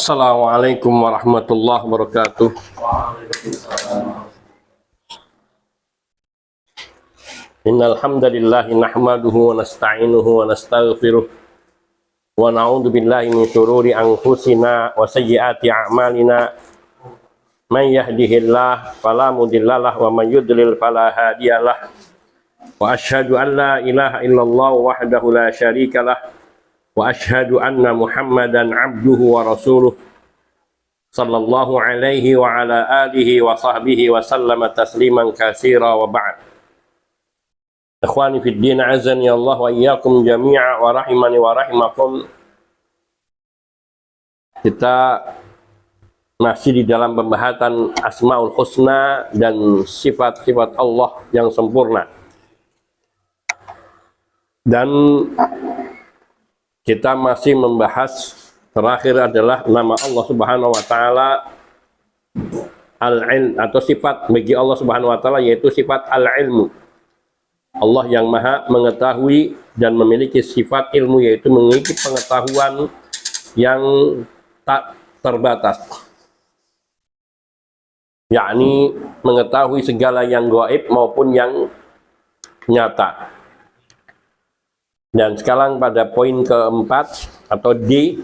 Assalamualaikum warahmatullahi wabarakatuh. Innal hamdalillah nahmaduhu wa nasta'inuhu wa nastaghfiruh wa na'udzu billahi min shururi anfusina wa sayyiati a'malina. May yahdihillahu fala mudhillalah wa may yudlil fala hadiyalah. Wa asyhadu an la ilaha illallah wahdahu la syarikalah wa asyhadu anna Muhammadan abduhu wa rasuluh sallallahu alaihi wa ala alihi wa sahbihi wa sallama tasliman katsira wa ba'd. Ikhwani fid din, azani Allah wa iyyakum jami'a wa rahimani wa rahimakum. Kita masih di dalam pembahasan Asmaul Husna dan sifat-sifat Allah yang sempurna. Dan kita masih membahas terakhir adalah nama Allah Subhanahu wa taala al-ilm, atau sifat bagi Allah Subhanahu wa taala yaitu sifat al-ilmu. Allah yang maha mengetahui dan memiliki sifat ilmu, yaitu memiliki pengetahuan yang tak terbatas, yakni mengetahui segala yang gaib maupun yang nyata. Dan sekarang pada poin keempat atau D,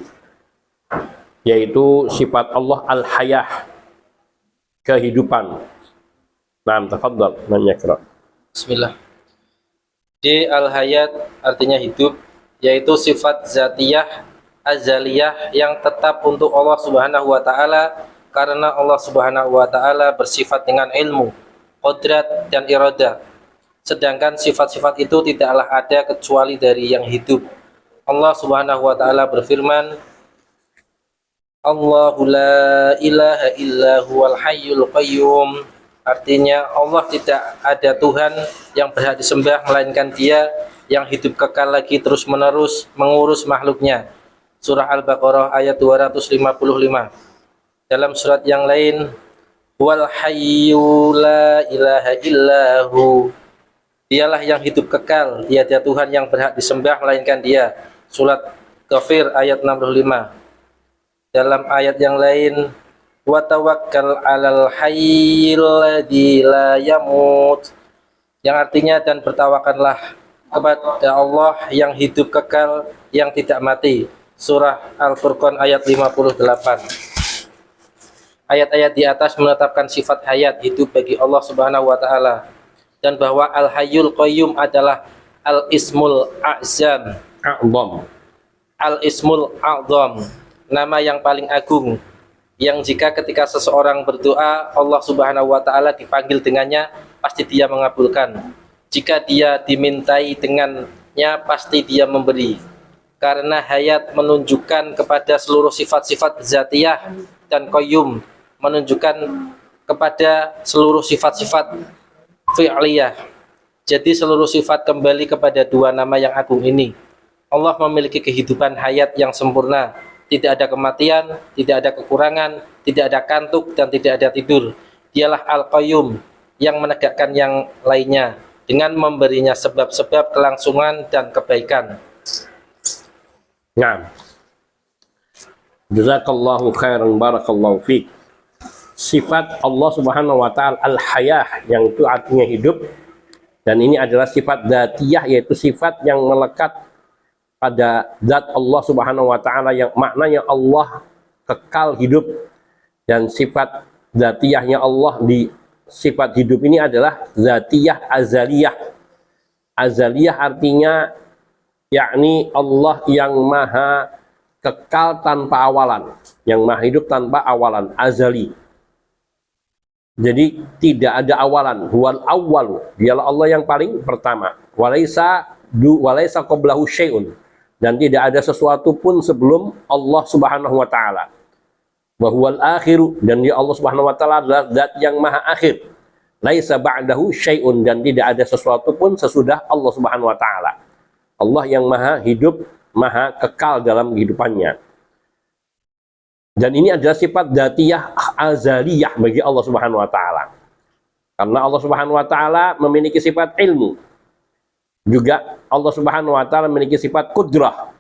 yaitu sifat Allah al-hayah, kehidupan. Nah, tafadhal man yaqra. Bismillah. D, al-hayat artinya hidup, yaitu sifat zatiyah azaliyah yang tetap untuk Allah Subhanahu wa taala, karena Allah Subhanahu wa taala bersifat dengan ilmu, qudrat dan iradah. Sedangkan sifat-sifat itu tidaklah ada kecuali dari yang hidup. Allah Subhanahu wa taala berfirman, Allahu la ilaha illa huwal hayyul qayyum. Artinya Allah tidak ada Tuhan yang berhak disembah melainkan Dia yang hidup kekal lagi terus menerus mengurus makhluknya. Surah Al-Baqarah ayat 255. Dalam surat yang lain, wal hayyu la ilaha illahu. Dialah yang hidup kekal, tiada Tuhan yang berhak disembah melainkan Dia. Surat Ghafir ayat 65. Dalam ayat yang lain, wa tawakkal 'alal hayyil ladzi la yamut, yang artinya dan bertawakallah kepada Allah yang hidup kekal yang tidak mati. Surah Al-Furqan ayat 58. Ayat-ayat di atas menetapkan sifat hayat hidup bagi Allah Subhanahu wa taala, dan bahwa Al-Hayyul Qayyum adalah Al-Ismul A'zam, Al-Ismul A'zam, nama yang paling agung, yang jika ketika seseorang berdoa Allah Subhanahu wa taala dipanggil dengannya, pasti Dia mengabulkan. Jika Dia dimintai dengannya, pasti Dia memberi. Karena hayat menunjukkan kepada seluruh sifat-sifat zatiyah, dan qayyum menunjukkan kepada seluruh sifat-sifat fi'liyah. Jadi seluruh sifat kembali kepada dua nama yang agung ini. Allah memiliki kehidupan hayat yang sempurna. Tidak ada kematian, tidak ada kekurangan, tidak ada kantuk, dan tidak ada tidur. Dialah Al-Qayyum yang menegakkan yang lainnya dengan memberinya sebab-sebab kelangsungan dan kebaikan. Nah, jazakallahu khairan, barakallahu fiik. Sifat Allah Subhanahu wa taala al-hayah, yang itu artinya hidup, dan ini adalah sifat dzatiyah, yaitu sifat yang melekat pada zat Allah Subhanahu wa taala, yang maknanya Allah kekal hidup. Dan sifat dzatiyahnya Allah di sifat hidup ini adalah dzatiyah azaliyah. Azaliyah artinya yakni Allah yang maha kekal tanpa awalan, yang maha hidup tanpa awalan, azali. Jadi tidak ada awalan, huwal awwalu, dialah Allah yang paling pertama. Walaisa qablahu syai'un, dan tidak ada sesuatu pun sebelum Allah Subhanahu wa taala. Wa huwal akhiru, dan dia Allah Subhanahu wa taala adalah zat yang maha akhir. Laisa ba'dahu syai'un, dan tidak ada sesuatu pun sesudah Allah Subhanahu wa taala. Allah yang maha hidup, maha kekal dalam kehidupannya. Dan ini adalah sifat dzatiyah azaliyah bagi Allah Subhanahu wa taala. Karena Allah Subhanahu wa taala memiliki sifat ilmu. Juga Allah Subhanahu wa taala memiliki sifat qudrah.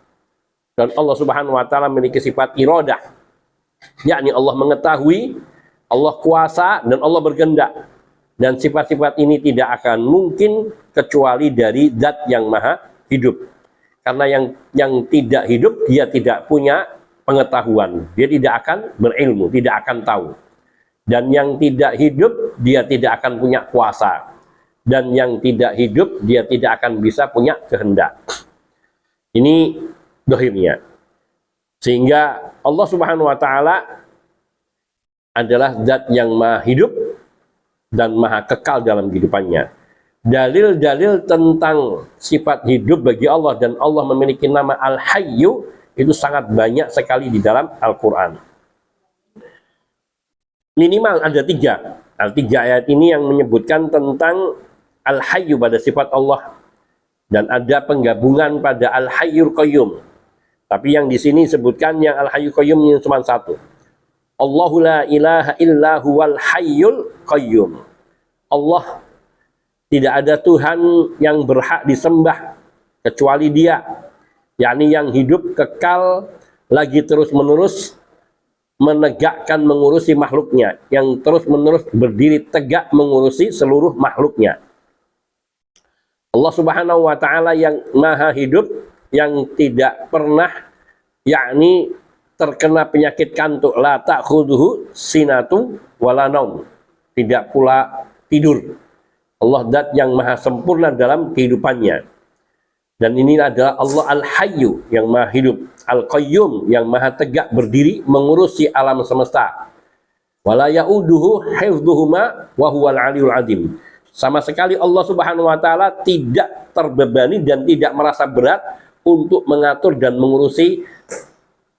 Dan Allah Subhanahu wa taala memiliki sifat iradah. yakni Allah mengetahui, Allah kuasa, dan Allah berkehendak. Dan sifat-sifat ini tidak akan mungkin kecuali dari zat yang maha hidup. Karena yang tidak hidup, dia tidak punya pengetahuan, dia tidak akan berilmu, tidak akan tahu. Dan yang tidak hidup, dia tidak akan punya kuasa. Dan yang tidak hidup, dia tidak akan bisa punya kehendak. Ini dohirnya. Sehingga Allah Subhanahu wa Ta'ala adalah zat yang maha hidup dan maha kekal dalam kehidupannya. Dalil-dalil tentang sifat hidup bagi Allah dan Allah memiliki nama Al-Hayyu itu sangat banyak sekali di dalam Al-Quran. Minimal ada 3. Tiga ayat ini yang menyebutkan tentang Al-Hayyu pada sifat Allah. Dan ada penggabungan pada Al-Hayyul Qayyum. Tapi yang di sini sebutkan yang Al-Hayyul Qayyum yang cuma satu. Allahu la ilaha illa huwal hayyul qayyum. Allah, tidak ada Tuhan yang berhak disembah kecuali Dia, yakni yang hidup kekal lagi terus-menerus menegakkan mengurusi makhluknya, yang terus-menerus berdiri tegak mengurusi seluruh makhluknya. Allah Subhanahu wa Ta'ala yang maha hidup, yang tidak pernah yakni terkena penyakit kantuk, la ta'khudhuhu sinatu wala naum, tidak pula tidur. Allah zat yang maha sempurna dalam kehidupannya. Dan ini adalah Allah Al-Hayyu yang maha hidup, Al-Qayyum yang maha tegak berdiri mengurusi alam semesta. Wala ya'uduhu hifdhuhuma wa huwal aliyul azim. Sama sekali Allah Subhanahu wa Ta'ala tidak terbebani dan tidak merasa berat untuk mengatur dan mengurusi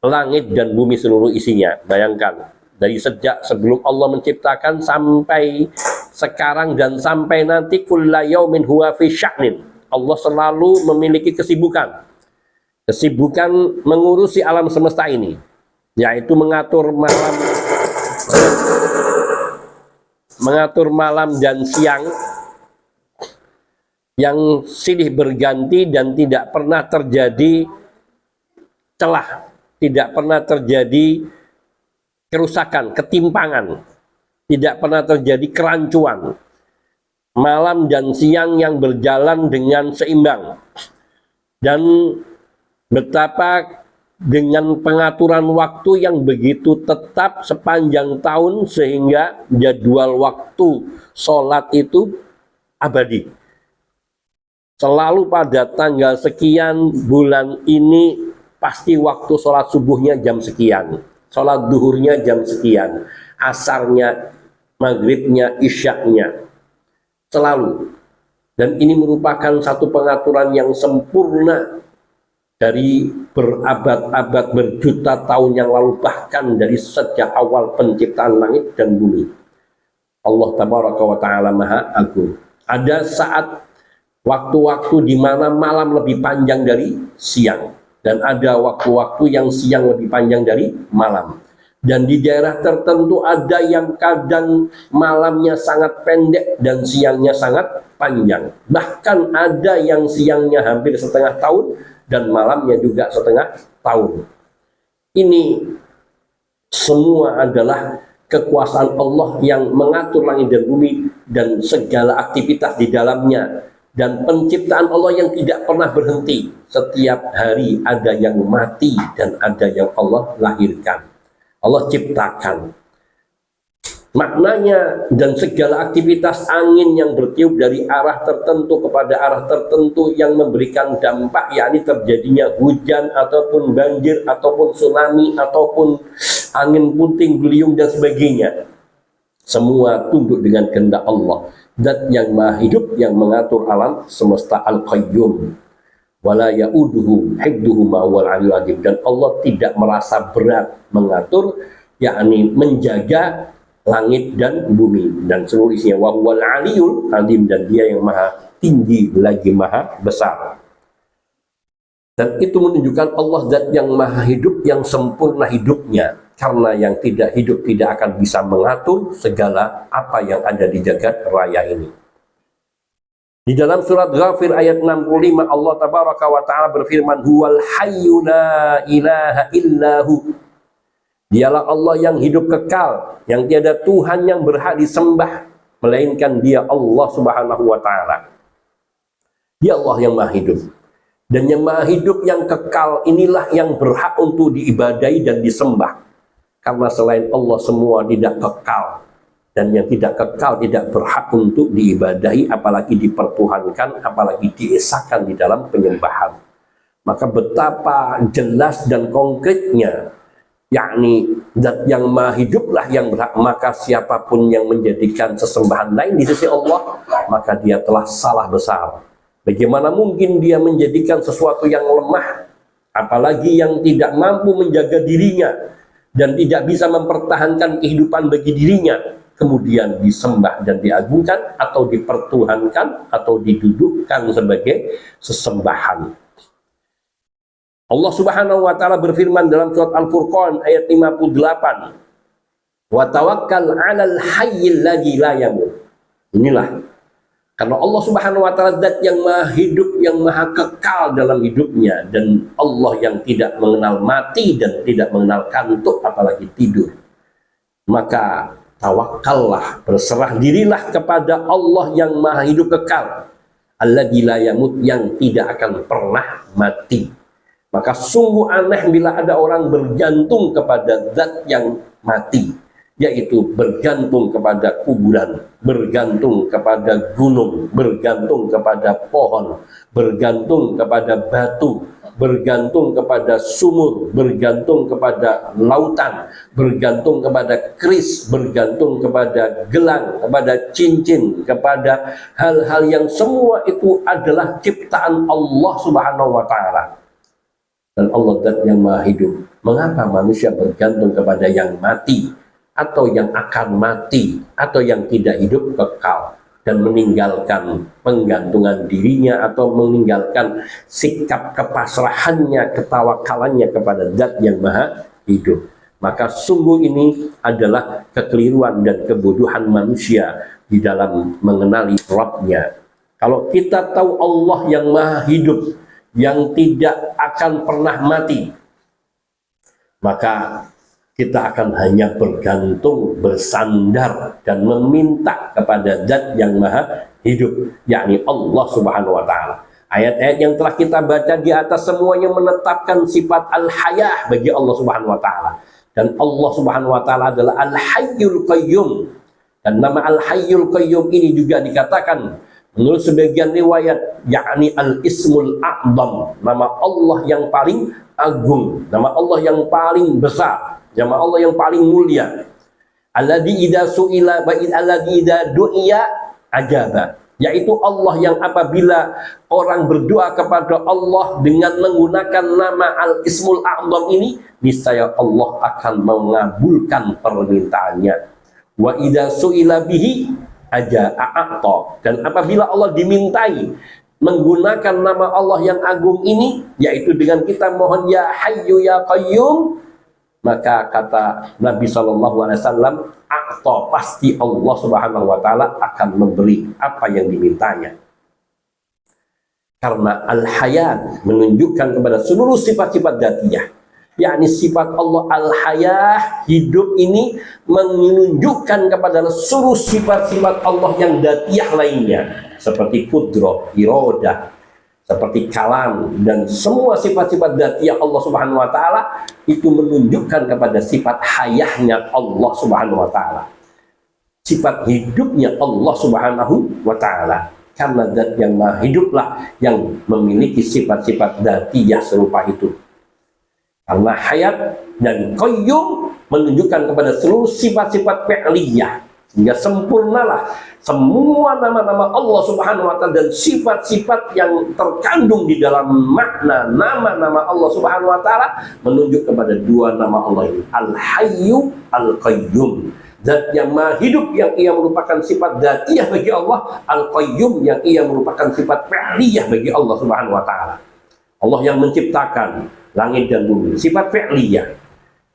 langit dan bumi seluruh isinya. Bayangkan, dari sejak sebelum Allah menciptakan sampai sekarang dan sampai nanti, kulla yaumin huwa fi sya'nin. Allah selalu memiliki kesibukan mengurusi alam semesta ini, yaitu mengatur malam dan siang yang silih berganti dan tidak pernah terjadi celah, tidak pernah terjadi kerusakan, ketimpangan, tidak pernah terjadi kerancuan. Malam dan siang yang berjalan dengan seimbang. Dan betapa dengan pengaturan waktu yang begitu tetap sepanjang tahun, sehingga jadwal waktu sholat itu abadi. Selalu pada tanggal sekian bulan ini pasti waktu sholat subuhnya jam sekian, sholat duhurnya jam sekian, asarnya, maghribnya, isyaknya, selalu. Dan ini merupakan satu pengaturan yang sempurna dari berabad-abad, berjuta tahun yang lalu, bahkan dari sejak awal penciptaan langit dan bumi. Allah Tabaraka wa Ta'ala Maha Agung. Ada saat waktu-waktu di mana malam lebih panjang dari siang, dan ada waktu-waktu yang siang lebih panjang dari malam. Dan di daerah tertentu ada yang kadang malamnya sangat pendek dan siangnya sangat panjang. Bahkan ada yang siangnya hampir setengah tahun dan malamnya juga setengah tahun. Ini semua adalah kekuasaan Allah yang mengatur langit dan bumi dan segala aktivitas di dalamnya. Dan penciptaan Allah yang tidak pernah berhenti. Setiap hari ada yang mati dan ada yang Allah lahirkan, Allah ciptakan. Maknanya, dan segala aktivitas angin yang bertiup dari arah tertentu kepada arah tertentu yang memberikan dampak, yakni terjadinya hujan ataupun banjir ataupun tsunami ataupun angin puting beliung dan sebagainya, semua tunduk dengan kehendak Allah, zat yang maha hidup yang mengatur alam semesta. Al-Qayyum wala ya'uduhu hifdhuhuma wal aliyul azim. Dan Allah tidak merasa berat mengatur, yakni menjaga langit dan bumi dan seluruh isinya. Wa huwal aliyul azim, dan Dia yang maha tinggi lagi maha besar. Dan itu menunjukkan Allah zat yang maha hidup, yang sempurna hidupnya. Karena yang tidak hidup tidak akan bisa mengatur segala apa yang ada di jagat raya ini. Di dalam surat Ghafir ayat 65, Allah Tabaraka wa Ta'ala berfirman, Huwal hayyu la ilaha illahu. Dialah Allah yang hidup kekal, yang tiada Tuhan yang berhak disembah melainkan Dia, Allah Subhanahu wa taala. Dia Allah yang Maha Hidup. Dan yang Maha Hidup yang kekal inilah yang berhak untuk diibadahi dan disembah. Karena selain Allah semua tidak kekal. Dan yang tidak kekal tidak berhak untuk diibadahi, apalagi dipertuhankan, apalagi diesakan di dalam penyembahan. Maka betapa jelas dan konkretnya, yakni zat yang Maha Hiduplah yang berhak, maka siapapun yang menjadikan sesembahan lain di sisi Allah, maka dia telah salah besar. Bagaimana mungkin dia menjadikan sesuatu yang lemah, apalagi yang tidak mampu menjaga dirinya dan tidak bisa mempertahankan kehidupan bagi dirinya, kemudian disembah dan diagungkan atau dipertuhankan atau didudukkan sebagai sesembahan. Allah Subhanahu wa taala berfirman dalam surat Al-Furqan ayat 58, "Wa tawakkal 'alal hayyil ladzi la yamut." Inilah karena Allah Subhanahu wa taala zat yang Maha Hidup, yang Maha Kekal dalam hidupnya, dan Allah yang tidak mengenal mati dan tidak mengenal kantuk apalagi tidur. Maka tawakallah, berserah dirilah kepada Allah yang Maha Hidup kekal, alladzi la yamut, yang tidak akan pernah mati. Maka sungguh aneh bila ada orang bergantung kepada zat yang mati, yaitu bergantung kepada kuburan, bergantung kepada gunung, bergantung kepada pohon, bergantung kepada batu, bergantung kepada sumur, bergantung kepada lautan, bergantung kepada keris, bergantung kepada gelang, kepada cincin, kepada hal-hal yang semua itu adalah ciptaan Allah Subhanahu wa taala. Dan Allah zat yang Maha Hidup. Mengapa manusia bergantung kepada yang mati, atau yang akan mati, atau yang tidak hidup kekal, dan meninggalkan penggantungan dirinya atau meninggalkan sikap kepasrahannya, ketawakalannya kepada zat yang Maha Hidup? Maka sungguh ini adalah kekeliruan dan kebodohan manusia di dalam mengenali Rabb-nya. Kalau kita tahu Allah yang Maha Hidup, yang tidak akan pernah mati, maka kita akan hanya bergantung, bersandar, dan meminta kepada zat yang Maha Hidup, yakni Allah Subhanahu wa taala. Ayat-ayat yang telah kita baca di atas semuanya menetapkan sifat al-hayah bagi Allah Subhanahu wa taala. Dan Allah Subhanahu wa taala adalah Al-Hayyul Qayyum. Dan nama Al-Hayyul Qayyum ini juga dikatakan menurut sebagian riwayat, yakni Al-Ismul A'zam, nama Allah yang paling agung, nama Allah yang paling besar, nama Allah yang paling mulia. Alladzi idza su'ila wa alladzi idza du'iya ajaba, yaitu Allah yang apabila orang berdoa kepada Allah dengan menggunakan nama Al-Ismul A'zam ini, niscaya Allah akan mengabulkan permintaannya. Wa idza su'ila bihi aja a'ata, dan apabila Allah dimintai menggunakan nama Allah yang agung ini, yaitu dengan kita mohon ya Hayyu ya Qayyum, maka kata Nabi SAW, a'ta, pasti Allah Subhanahu wa taala akan memberi apa yang dimintanya. Karena al-hayat menunjukkan kepada seluruh sifat-sifat dzatiyah, yakni sifat Allah al-hayah, hidup, ini menunjukkan kepada seluruh sifat-sifat Allah yang dzatiyah lainnya, seperti qudrah, iradah, seperti kalam, dan semua sifat-sifat dzatiyah Allah Subhanahu wa taala itu menunjukkan kepada sifat hayahnya Allah Subhanahu wa taala, sifat hidupnya Allah Subhanahu wa taala. Karena zat yang Maha Hiduplah yang memiliki sifat-sifat dzatiyah serupa itu. Karena hayat dan qayyum menunjukkan kepada seluruh sifat-sifat fi'liyah, sehingga sempurnalah semua nama-nama Allah Subhanahu wa taala dan sifat-sifat yang terkandung di dalam makna nama-nama Allah Subhanahu wa taala menunjuk kepada dua nama Allah ini, Al-Hayyu Al-Qayyum. Zat yang Maha Hidup yang ia merupakan sifat dzatiyah bagi Allah, Al-Qayyum yang ia merupakan sifat fi'liyah bagi Allah Subhanahu wa taala. Allah yang menciptakan langit dan bumi, sifat fi'liyah.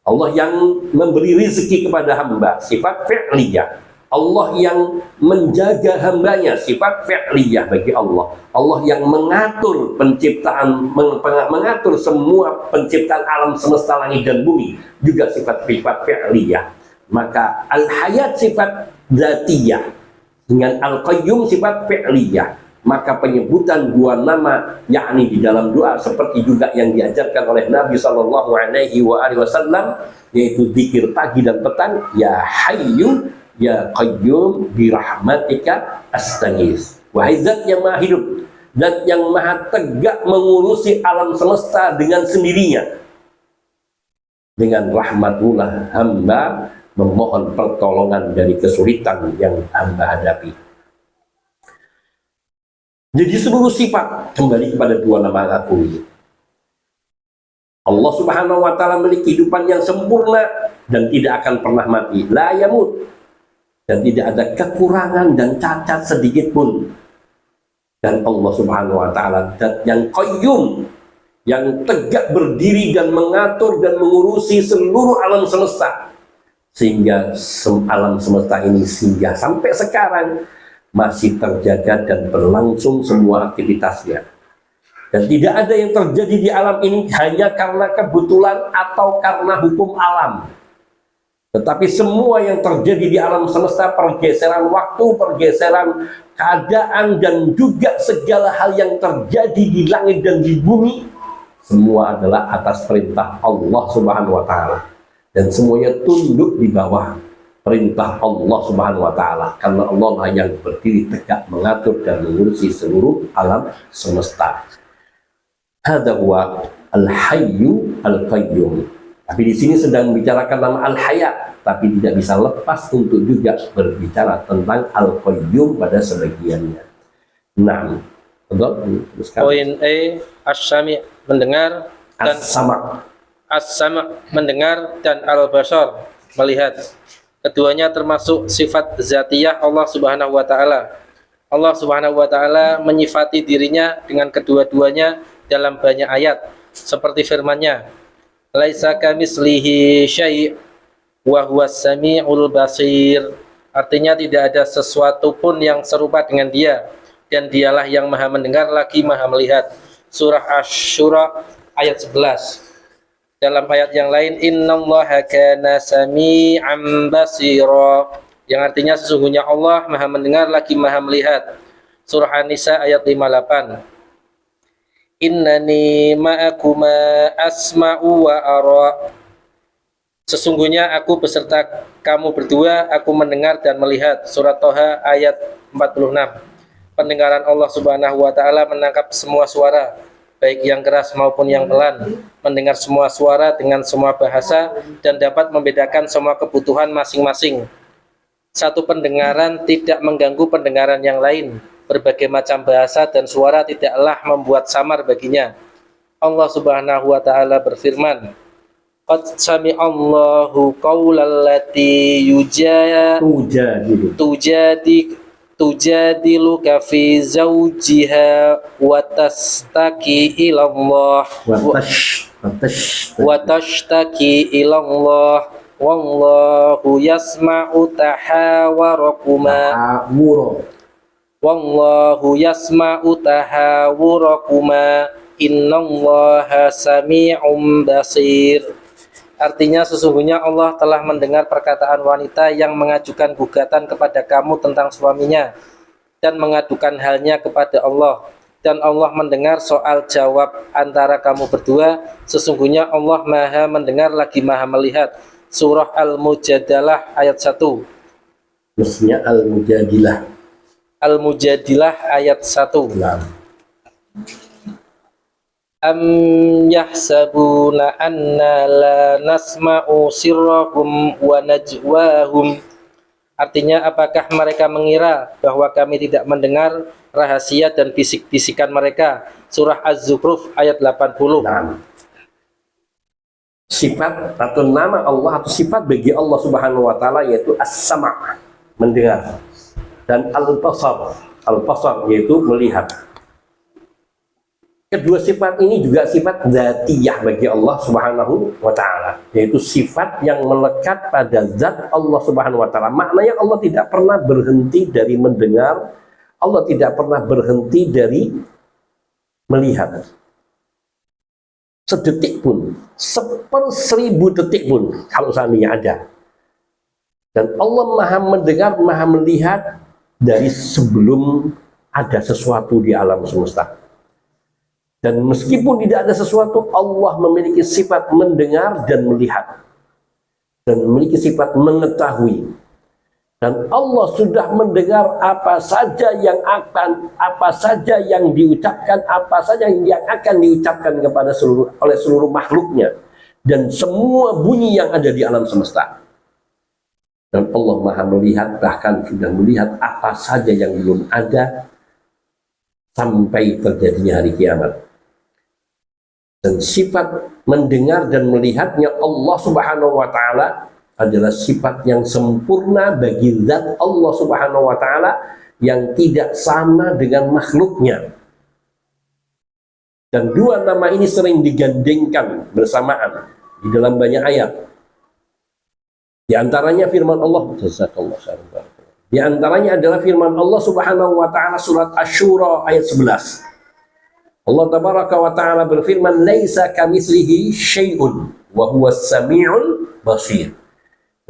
Allah yang memberi rezeki kepada hamba, sifat fi'liyah. Allah yang menjaga hambanya, sifat fi'liyah bagi Allah. Allah yang mengatur penciptaan, mengatur semua penciptaan alam semesta langit dan bumi, juga sifat-sifat fi'liyah. Maka al-hayat sifat zatiyah, dengan al-qayyum sifat fi'liyah. Maka penyebutan dua nama yakni di dalam doa seperti juga yang diajarkan oleh Nabi Shallallahu Alaihi Wasallam, yaitu zikir pagi dan petang, ya hayyu ya qayyum birahmatika astaghis. Wahai zat yang maha hidup, zat yang maha tegak mengurusi alam semesta dengan sendirinya, dengan rahmatullah hamba memohon pertolongan dari kesulitan yang hamba hadapi. Jadi seluruh sifat kembali kepada dua nama aku ini. Allah Subhanahu wa Ta'ala memiliki kehidupan yang sempurna dan tidak akan pernah mati, la yamut, dan tidak ada kekurangan dan cacat sedikit pun. Dan Allah Subhanahu wa Ta'ala zat yang qayyum, yang tegak berdiri dan mengatur dan mengurusi seluruh alam semesta, sehingga alam semesta ini sehingga sampai sekarang masih terjaga dan berlangsung semua aktivitasnya. Dan tidak ada yang terjadi di alam ini hanya karena kebetulan atau karena hukum alam. Tetapi semua yang terjadi di alam semesta, pergeseran waktu, pergeseran keadaan, dan juga segala hal yang terjadi di langit dan di bumi, semua adalah atas perintah Allah Subhanahu wa Ta'ala. Dan semuanya tunduk di bawah perintah Allah Subhanahu wa Ta'ala, karena Allah lah yang berdiri tegak mengatur dan mengurusi seluruh alam semesta. Hadza huwa al-hayyu al-qayyum. Tapi di sini sedang membicarakan nama al-hayat, tapi tidak bisa lepas untuk juga berbicara tentang al-qayyum pada sebagiannya. Nah, poin A, as-sami mendengar, dan as-sama mendengar, dan al-basar melihat. Keduanya termasuk sifat zatiyah Allah Subhanahu wa Ta'ala. Allah Subhanahu wa Ta'ala menyifati dirinya dengan kedua-duanya dalam banyak ayat, seperti firman-Nya, laisa kamitslihi syai' wa huwas samiul basir. Artinya tidak ada sesuatu pun yang serupa dengan Dia, dan Dialah yang maha mendengar lagi maha melihat. Surah Asy-Syura ayat 11. Dalam ayat yang lain, innallaha kana sami'an basira, yang artinya sesungguhnya Allah maha mendengar lagi maha melihat. Surah An-Nisa ayat 58. Innani ma'akuma asma'u wa ara, sesungguhnya aku beserta kamu berdua, aku mendengar dan melihat. Surah Toha ayat 46. Pendengaran Allah Subhanahu wa Ta'ala menangkap semua suara, baik yang keras maupun yang pelan, mendengar semua suara dengan semua bahasa, dan dapat membedakan semua kebutuhan masing-masing. Satu pendengaran tidak mengganggu pendengaran yang lain. Berbagai macam bahasa dan suara tidaklah membuat samar baginya. Allah Subhanahu wa Ta'ala berfirman, qad sami'allahu qawlal lati tujadiluka fi zawjiha wa tashtaki ilallah wallahu yasma'u tahawurakuma innallaha sami'un basir. Artinya sesungguhnya Allah telah mendengar perkataan wanita yang mengajukan gugatan kepada kamu tentang suaminya dan mengadukan halnya kepada Allah, dan Allah mendengar soal jawab antara kamu berdua. Sesungguhnya Allah maha mendengar lagi maha melihat. Surah Al-Mujadalah ayat 1. Mestinya Al-Mujadilah. Al-Mujadilah ayat 1. Nah. Am yahsabuna anna la nasma'u sirrahum wa najwahum. Artinya, apakah mereka mengira bahwa kami tidak mendengar rahasia dan bisik-bisikan mereka? Surah Az-Zukhruf ayat 80. Nah. Sifat atau nama Allah atau sifat bagi Allah Subhanahu wa Ta'ala yaitu as-sama', mendengar, dan al-basar yaitu melihat. Kedua sifat ini juga sifat dzatiyah bagi Allah Subhanahu wa taala, yaitu sifat yang melekat pada zat Allah Subhanahu wa taala. Maknanya Allah tidak pernah berhenti dari mendengar, Allah tidak pernah berhenti dari melihat. Sedetik pun, 1/1000 detik pun kalau seandainya ada. Dan Allah Maha mendengar, Maha melihat dari sebelum ada sesuatu di alam semesta. Dan meskipun tidak ada sesuatu, Allah memiliki sifat mendengar dan melihat. Dan memiliki sifat mengetahui. Dan Allah sudah mendengar apa saja yang diucapkan, apa saja yang akan diucapkan kepada oleh seluruh makhluknya. Dan semua bunyi yang ada di alam semesta. Dan Allah Maha melihat, bahkan sudah melihat apa saja yang belum ada sampai terjadinya hari kiamat. Dan sifat mendengar dan melihatnya Allah Subhanahu wa taala adalah sifat yang sempurna bagi zat Allah Subhanahu wa taala yang tidak sama dengan makhluknya. Dan dua nama ini sering digandengkan bersamaan di dalam banyak ayat. Di antaranya firman Allah, di antaranya adalah firman Allah Subhanahu wa taala surat Asy-Syura ayat 11. Allah tabaraka wa ta'ala berfirman, laisa kamitslihi syai'un wa huwas samiul basir.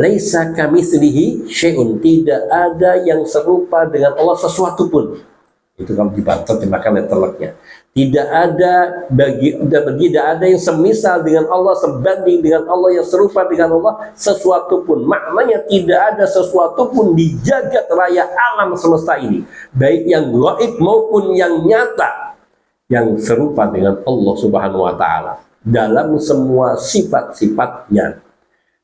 Laisa kamitslihi syai'un, tidak ada yang serupa dengan Allah sesuatu pun. Itu kalau diterjemahkan letterleknya. Tidak ada yang semisal dengan Allah, sebanding dengan Allah, yang serupa dengan Allah sesuatu pun. Maknanya tidak ada sesuatu pun di jagat raya alam semesta ini, baik yang gaib maupun yang nyata, yang serupa dengan Allah Subhanahu wa taala dalam semua sifat-sifatnya,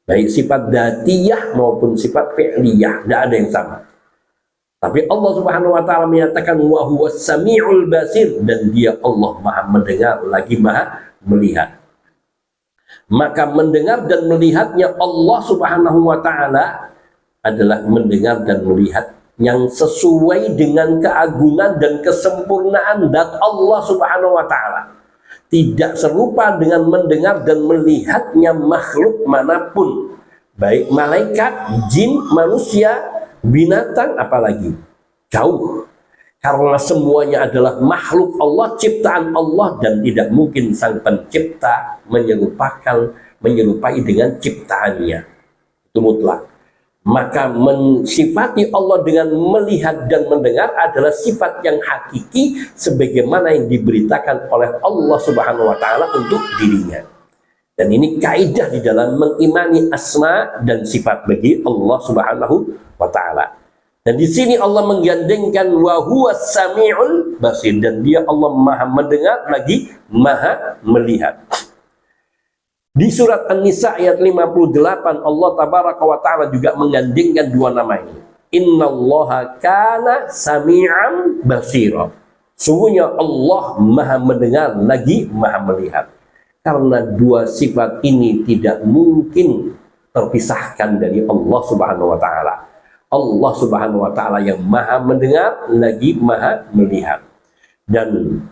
baik sifat dzatiyah maupun sifat fi'liyah, tidak ada yang sama. Tapi Allah Subhanahu wa taala menyatakan wa huwas samiul basir, dan dia Allah Maha mendengar lagi Maha melihat. Maka mendengar dan melihatnya Allah Subhanahu wa taala adalah mendengar dan melihat yang sesuai dengan keagungan dan kesempurnaan zat Allah Subhanahu wa taala. Tidak serupa dengan mendengar dan melihatnya makhluk manapun, baik malaikat, jin, manusia, binatang, apalagi jauh. Karena semuanya adalah makhluk Allah, ciptaan Allah, dan tidak mungkin sang pencipta menyerupai dengan ciptaannya. Itu mutlak. Maka mensifati Allah dengan melihat dan mendengar adalah sifat yang hakiki sebagaimana yang diberitakan oleh Allah Subhanahu wa taala untuk dirinya. Dan ini kaidah di dalam mengimani asma dan sifat bagi Allah Subhanahu wa taala. Dan di sini Allah menggandengkan wa huwas samiul basir, dan dia Allah Maha mendengar lagi Maha melihat. Di surat An-Nisa ayat 58 Allah tabaraka wa ta'ala juga menggandengkan dua nama ini. Innallaha kana sami'an basira. Sungguhnya Allah Maha mendengar lagi Maha melihat. Karena dua sifat ini tidak mungkin terpisahkan dari Allah Subhanahu wa taala. Allah Subhanahu wa taala yang Maha mendengar lagi Maha melihat. Dan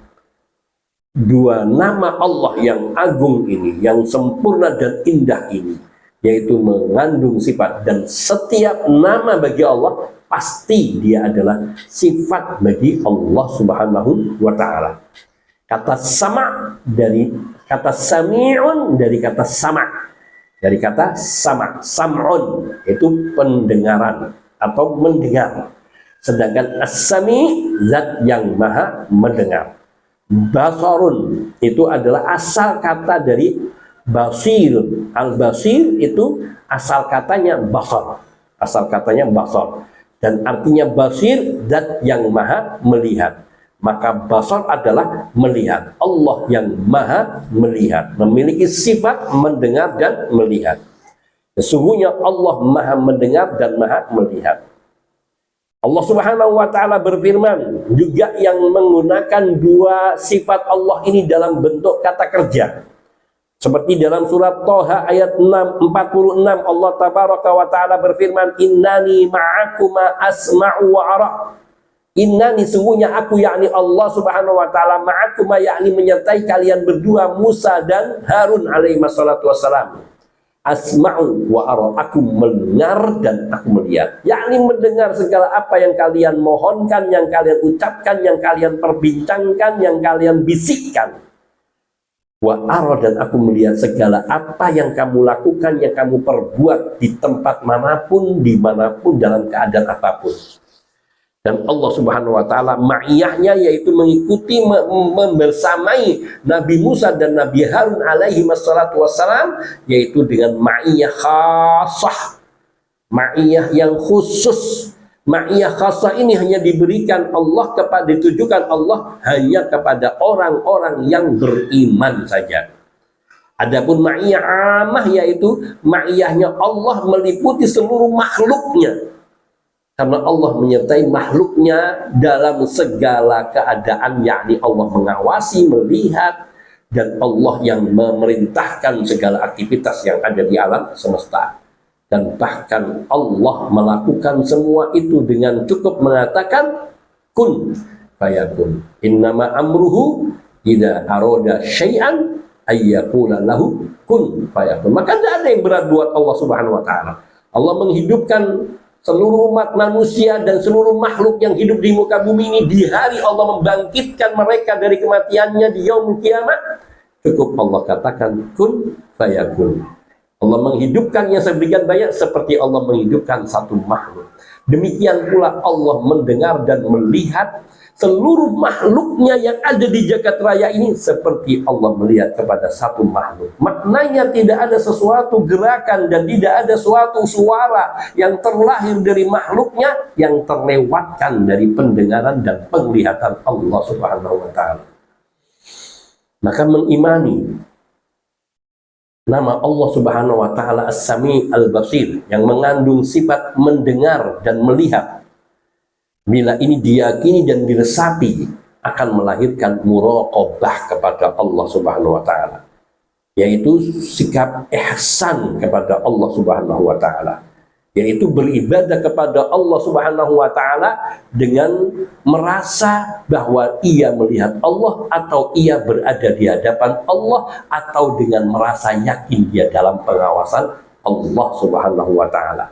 dua nama Allah yang agung ini, yang sempurna dan indah ini, yaitu mengandung sifat, dan setiap nama bagi Allah pasti dia adalah sifat bagi Allah Subhanahu wa ta'ala. Kata sama dari kata sami'un, dari kata sama, dari kata sama, sam'un itu pendengaran atau mendengar, sedangkan as-sami zat yang Maha mendengar. Basarun itu adalah asal kata dari basir. Al-basir itu asal katanya basar. Asal katanya basar. Dan artinya basir, zat yang Maha melihat. Maka basar adalah melihat. Allah yang Maha melihat, memiliki sifat mendengar dan melihat. Sesungguhnya Allah Maha mendengar dan Maha melihat. Allah Subhanahu wa ta'ala berfirman juga yang menggunakan dua sifat Allah ini dalam bentuk kata kerja. Seperti dalam surat Thaha ayat 46 Allah tabaraka wa ta'ala berfirman innani ma'akuma asma'u wa ara. Innani sungguhnya aku, yakni Allah subhanahu wa ta'ala, ma'akum, yakni menyertai kalian berdua, Musa dan Harun alaihi wassalatu wassalam. Asma'u wa ara, aku mendengar dan aku melihat, yakni mendengar segala apa yang kalian mohonkan, yang kalian ucapkan, yang kalian perbincangkan, yang kalian bisikkan. Wa ara, dan aku melihat segala apa yang kamu lakukan, yang kamu perbuat di tempat manapun, dimanapun, dalam keadaan apapun. Dan Allah subhanahu wa ta'ala ma'iyahnya, yaitu mengikuti, membersamai Nabi Musa dan Nabi Harun alaihi wassalatu wassalam, yaitu dengan ma'iyah khasah, ma'iyah yang khusus. Ma'iyah khasah ini hanya diberikan Allah kepada, ditujukan Allah hanya kepada orang-orang yang beriman saja. Adapun ma'iyah amah, yaitu ma'iyahnya Allah meliputi seluruh makhluknya. Karena Allah menyertai makhluknya dalam segala keadaan, yakni Allah mengawasi, melihat, dan Allah yang memerintahkan segala aktivitas yang ada di alam semesta. Dan bahkan Allah melakukan semua itu dengan cukup mengatakan kun fayakun. Innama amruhu idza arada syai'an ayyaqula lahu kun fayakun. Maka tidak ada yang berat buat Allah subhanahu wa ta'ala. Allah menghidupkan seluruh umat manusia dan seluruh makhluk yang hidup di muka bumi ini di hari Allah membangkitkan mereka dari kematiannya di yaumul kiamat. Cukup Allah katakan kun fayakun. Allah menghidupkannya sedemikian banyak seperti Allah menghidupkan satu makhluk. Demikian pula Allah mendengar dan melihat seluruh makhluknya yang ada di jagat raya ini seperti Allah melihat kepada satu makhluk. Maknanya tidak ada sesuatu gerakan dan tidak ada suatu suara yang terlahir dari makhluknya yang terlewatkan dari pendengaran dan penglihatan Allah subhanahu wa ta'ala. Maka mengimani nama Allah subhanahu wa ta'ala As-Sami' Al-Basir, yang mengandung sifat mendengar dan melihat, bila ini diyakini dan diresapi, akan melahirkan muraqabah kepada Allah subhanahu wa ta'ala, yaitu sikap ihsan kepada Allah subhanahu wa ta'ala, yaitu beribadah kepada Allah subhanahu wa ta'ala dengan merasa bahwa ia melihat Allah, atau ia berada di hadapan Allah, atau dengan merasa yakin dia dalam pengawasan Allah subhanahu wa ta'ala.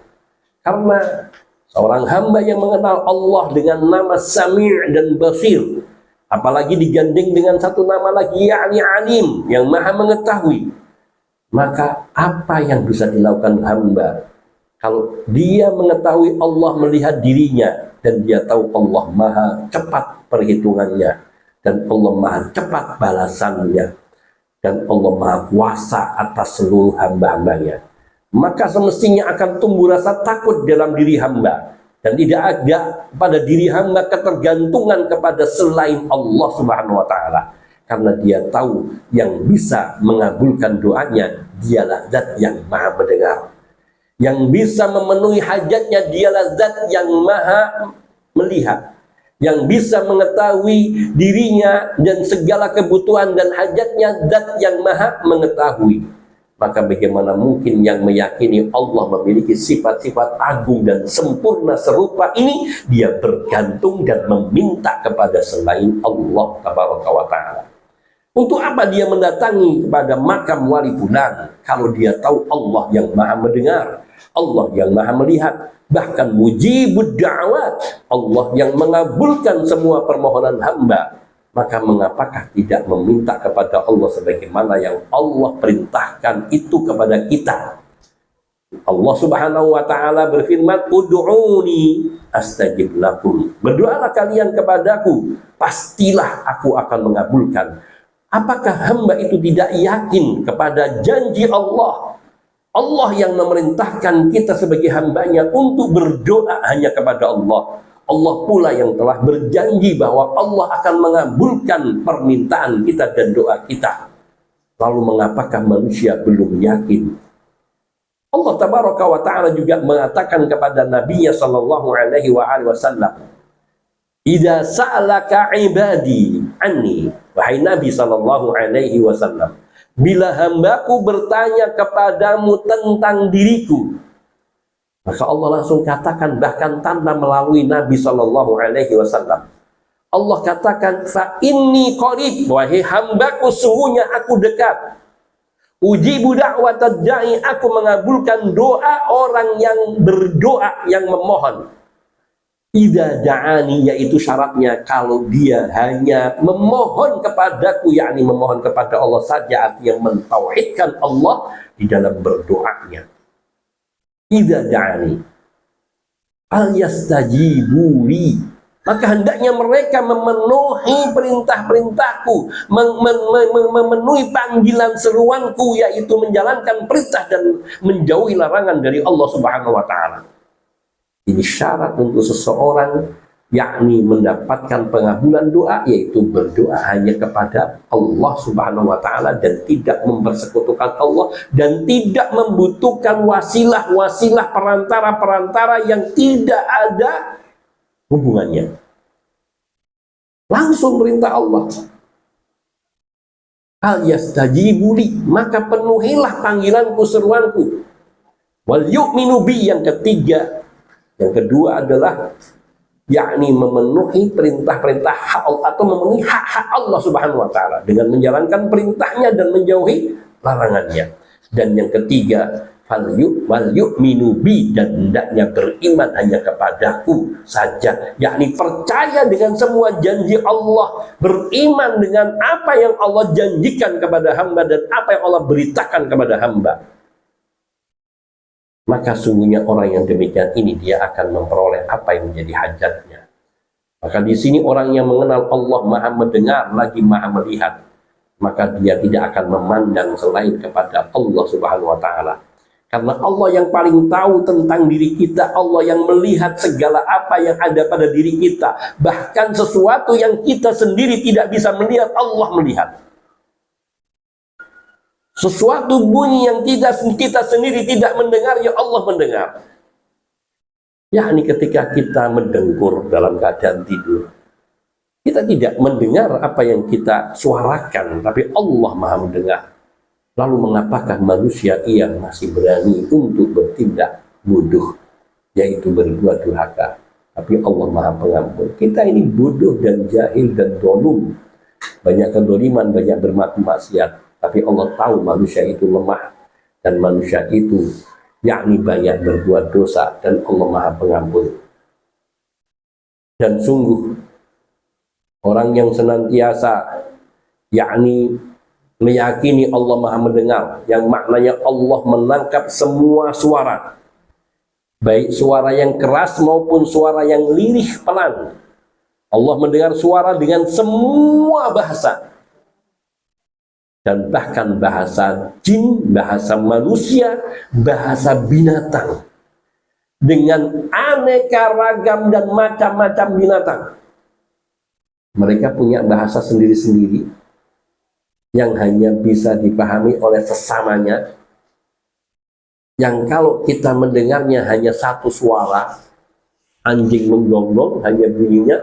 Karena seorang hamba yang mengenal Allah dengan nama Sami' dan Basir, apalagi digandeng dengan satu nama lagi, yakni Alim, yang maha mengetahui, maka apa yang bisa dilakukan hamba kalau dia mengetahui Allah melihat dirinya, dan dia tahu Allah maha cepat perhitungannya, dan Allah maha cepat balasannya, dan Allah maha kuasa atas seluruh hamba-hambanya, maka semestinya akan tumbuh rasa takut dalam diri hamba, dan tidak ada pada diri hamba ketergantungan kepada selain Allah subhanahu wa ta'ala. Karena dia tahu yang bisa mengabulkan doanya dialah zat yang maha mendengar, yang bisa memenuhi hajatnya dialah zat yang maha melihat, yang bisa mengetahui dirinya dan segala kebutuhan dan hajatnya zat yang maha mengetahui. Maka bagaimana mungkin yang meyakini Allah memiliki sifat-sifat agung dan sempurna serupa ini, dia bergantung dan meminta kepada selain Allah tabaraka wa ta'ala. Untuk apa dia mendatangi kepada makam wali fulan kalau dia tahu Allah yang maha mendengar, Allah yang maha melihat, bahkan mujibud da'wat, Allah yang mengabulkan semua permohonan hamba? Maka mengapakah tidak meminta kepada Allah sebagaimana yang Allah perintahkan itu kepada kita? Allah subhanahu wa ta'ala berfirman, ud'uni astajib lakum. Berdoalah kalian kepadaku, pastilah aku akan mengabulkan. Apakah hamba itu tidak yakin kepada janji Allah? Allah yang memerintahkan kita sebagai hambanya untuk berdoa hanya kepada Allah. Allah pula yang telah berjanji bahwa Allah akan mengabulkan permintaan kita dan doa kita. Lalu mengapakah manusia belum yakin? Allah tabaraka wa ta'ala juga mengatakan kepada Nabi sallallahu alaihi wasallam, "Idza sa'alaka ibadi anni," wahai Nabi sallallahu alaihi wasallam, bila hambaku bertanya kepadamu tentang diriku, Maka Allah langsung katakan, bahkan tanpa melalui Nabi Shallallahu Alaihi Wasallam. Allah katakan, fa inni qarib, wahai hambaku, sungguhnya aku dekat. Ujibu da'watad da'i, aku mengabulkan doa orang yang berdoa, yang memohon. Idza da'ani, yaitu syaratnya kalau dia hanya memohon kepadaku, yakni memohon kepada Allah saja, artinya mentauhidkan Allah di dalam berdoanya. Idza da'ani al yastajibu li, maka hendaknya mereka memenuhi perintah-perintahku, memenuhi panggilan seruanku, yaitu menjalankan perintah dan menjauhi larangan dari Allah Subhanahu wa Ta'ala. Ini syarat untuk seseorang, yakni mendapatkan pengabulan doa, yaitu berdoa hanya kepada Allah Subhanahu wa Ta'ala dan tidak mempersekutukan Allah, dan tidak membutuhkan wasilah-wasilah, perantara-perantara yang tidak ada hubungannya. Langsung perintah Allah. Al yastajibu li, maka penuhilah panggilanku, seruanku. Wal yu'minu bi, yang ketiga. Yang kedua adalah yakni memenuhi perintah-perintah hak Allah, atau memenuhi hak-hak Allah Subhanahu wa Ta'ala dengan menjalankan perintahnya dan menjauhi larangannya. Dan yang ketiga, wal yu'minu bi, dan hendaknya beriman hanya kepadaku saja, yakni percaya dengan semua janji Allah, beriman dengan apa yang Allah janjikan kepada hamba dan apa yang Allah beritakan kepada hamba. Maka sungguhnya orang yang demikian ini, dia akan memperoleh apa yang menjadi hajatnya. Maka di sini orang yang mengenal Allah Maha mendengar lagi Maha melihat, maka dia tidak akan memandang selain kepada Allah Subhanahu wa Ta'ala. Karena Allah yang paling tahu tentang diri kita, Allah yang melihat segala apa yang ada pada diri kita. Bahkan sesuatu yang kita sendiri tidak bisa melihat, Allah melihat. Sesuatu bunyi yang kita sendiri tidak mendengar, ya Allah mendengar. Yakni ketika kita mendengkur dalam keadaan tidur, kita tidak mendengar apa yang kita suarakan, tapi Allah Maha mendengar. Lalu mengapakah manusia yang masih berani untuk bertindak bodoh, yaitu berbuat durhaka? Tapi Allah Maha Pengampun. Kita ini bodoh dan jahil dan dolum, banyak kedoliman, banyak bermaksiat. Tapi Allah tahu manusia itu lemah, dan manusia itu yakni banyak berbuat dosa, dan Allah Maha Pengampun. Dan sungguh orang yang senantiasa yakni meyakini Allah Maha mendengar, yang maknanya Allah menangkap semua suara, baik suara yang keras maupun suara yang lirih pelan. Allah mendengar suara dengan semua bahasa, dan bahkan bahasa jin, bahasa manusia, bahasa binatang, dengan aneka ragam dan macam-macam binatang. Mereka punya bahasa sendiri-sendiri yang hanya bisa dipahami oleh sesamanya, yang kalau kita mendengarnya hanya satu suara, anjing menggonggong, hanya bunyinya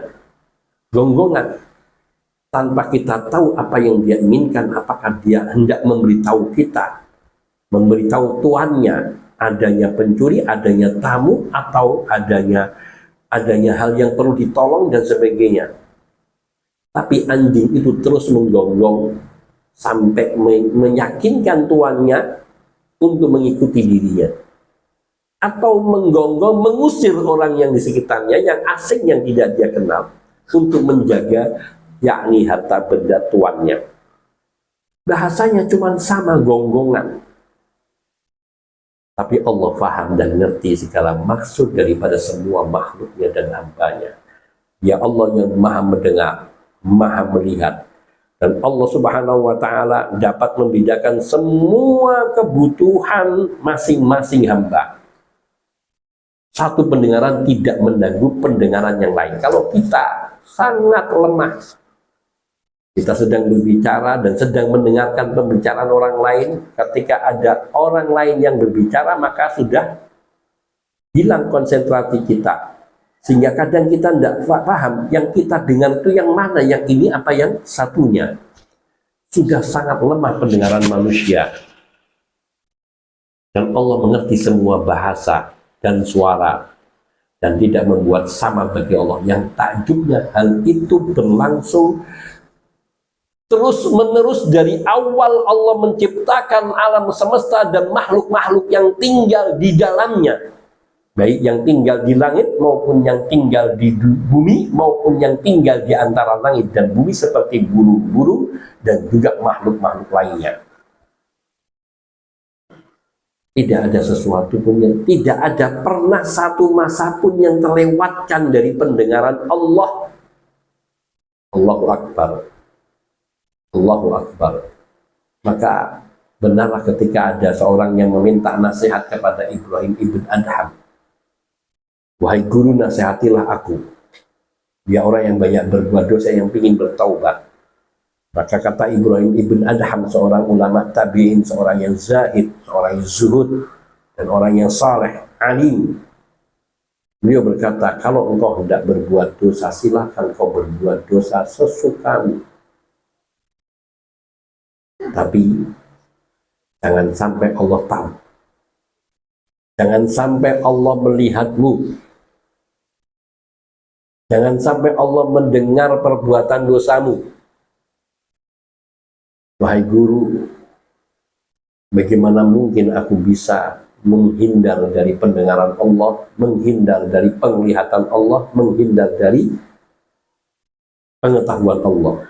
gonggongan, tanpa kita tahu apa yang dia inginkan. Apakah dia hendak memberitahu kita, memberitahu tuannya adanya pencuri, adanya tamu, atau adanya hal yang perlu ditolong dan sebagainya. Tapi anjing itu terus menggonggong sampai meyakinkan tuannya untuk mengikuti dirinya, atau menggonggong mengusir orang yang di sekitarnya, yang asing, yang tidak dia kenal, untuk menjaga yakni harta benda tuannya. Bahasanya cuma sama, gonggongan. Tapi Allah faham dan ngerti segala maksud daripada semua makhluknya dan hambanya. Ya Allah yang Maha mendengar, Maha melihat, dan Allah Subhanahu wa Ta'ala dapat membedakan semua kebutuhan masing-masing hamba. Satu pendengaran tidak mengganggu pendengaran yang lain. Kalau kita sangat lemah, kita sedang berbicara dan sedang mendengarkan pembicaraan orang lain, ketika ada orang lain yang berbicara, maka sudah hilang konsentrasi kita, sehingga kadang kita tidak paham yang kita dengar itu yang mana, yang ini apa yang satunya. Sudah sangat lemah pendengaran manusia, dan Allah mengerti semua bahasa, dan suara, dan tidak membuat sama bagi Allah. Yang takjubnya hal itu berlangsung terus menerus dari awal Allah menciptakan alam semesta dan makhluk-makhluk yang tinggal di dalamnya, baik yang tinggal di langit maupun yang tinggal di bumi maupun yang tinggal di antara langit dan bumi seperti burung-burung dan juga makhluk-makhluk lainnya. Tidak ada sesuatu pun yang, tidak ada pernah satu masa pun yang terlewatkan dari pendengaran Allah. Allahu Akbar. Allahu Akbar. Maka benarlah ketika ada seorang yang meminta nasihat kepada Ibrahim ibn Adham. Wahai guru, nasihatilah aku. Dia orang yang banyak berbuat dosa, yang ingin bertaubat. Maka kata Ibrahim ibn Adham, seorang ulama tabi'in, seorang yang zahid, seorang yang zuhud, dan orang yang saleh, alim. Beliau berkata, kalau engkau hendak berbuat dosa, silahkan kau berbuat dosa sesukamu. Tapi jangan sampai Allah tahu. Jangan sampai Allah melihatmu. Jangan sampai Allah mendengar perbuatan dosamu. Wahai guru, bagaimana mungkin aku bisa menghindar dari pendengaran Allah, menghindar dari penglihatan Allah, menghindar dari pengetahuan Allah.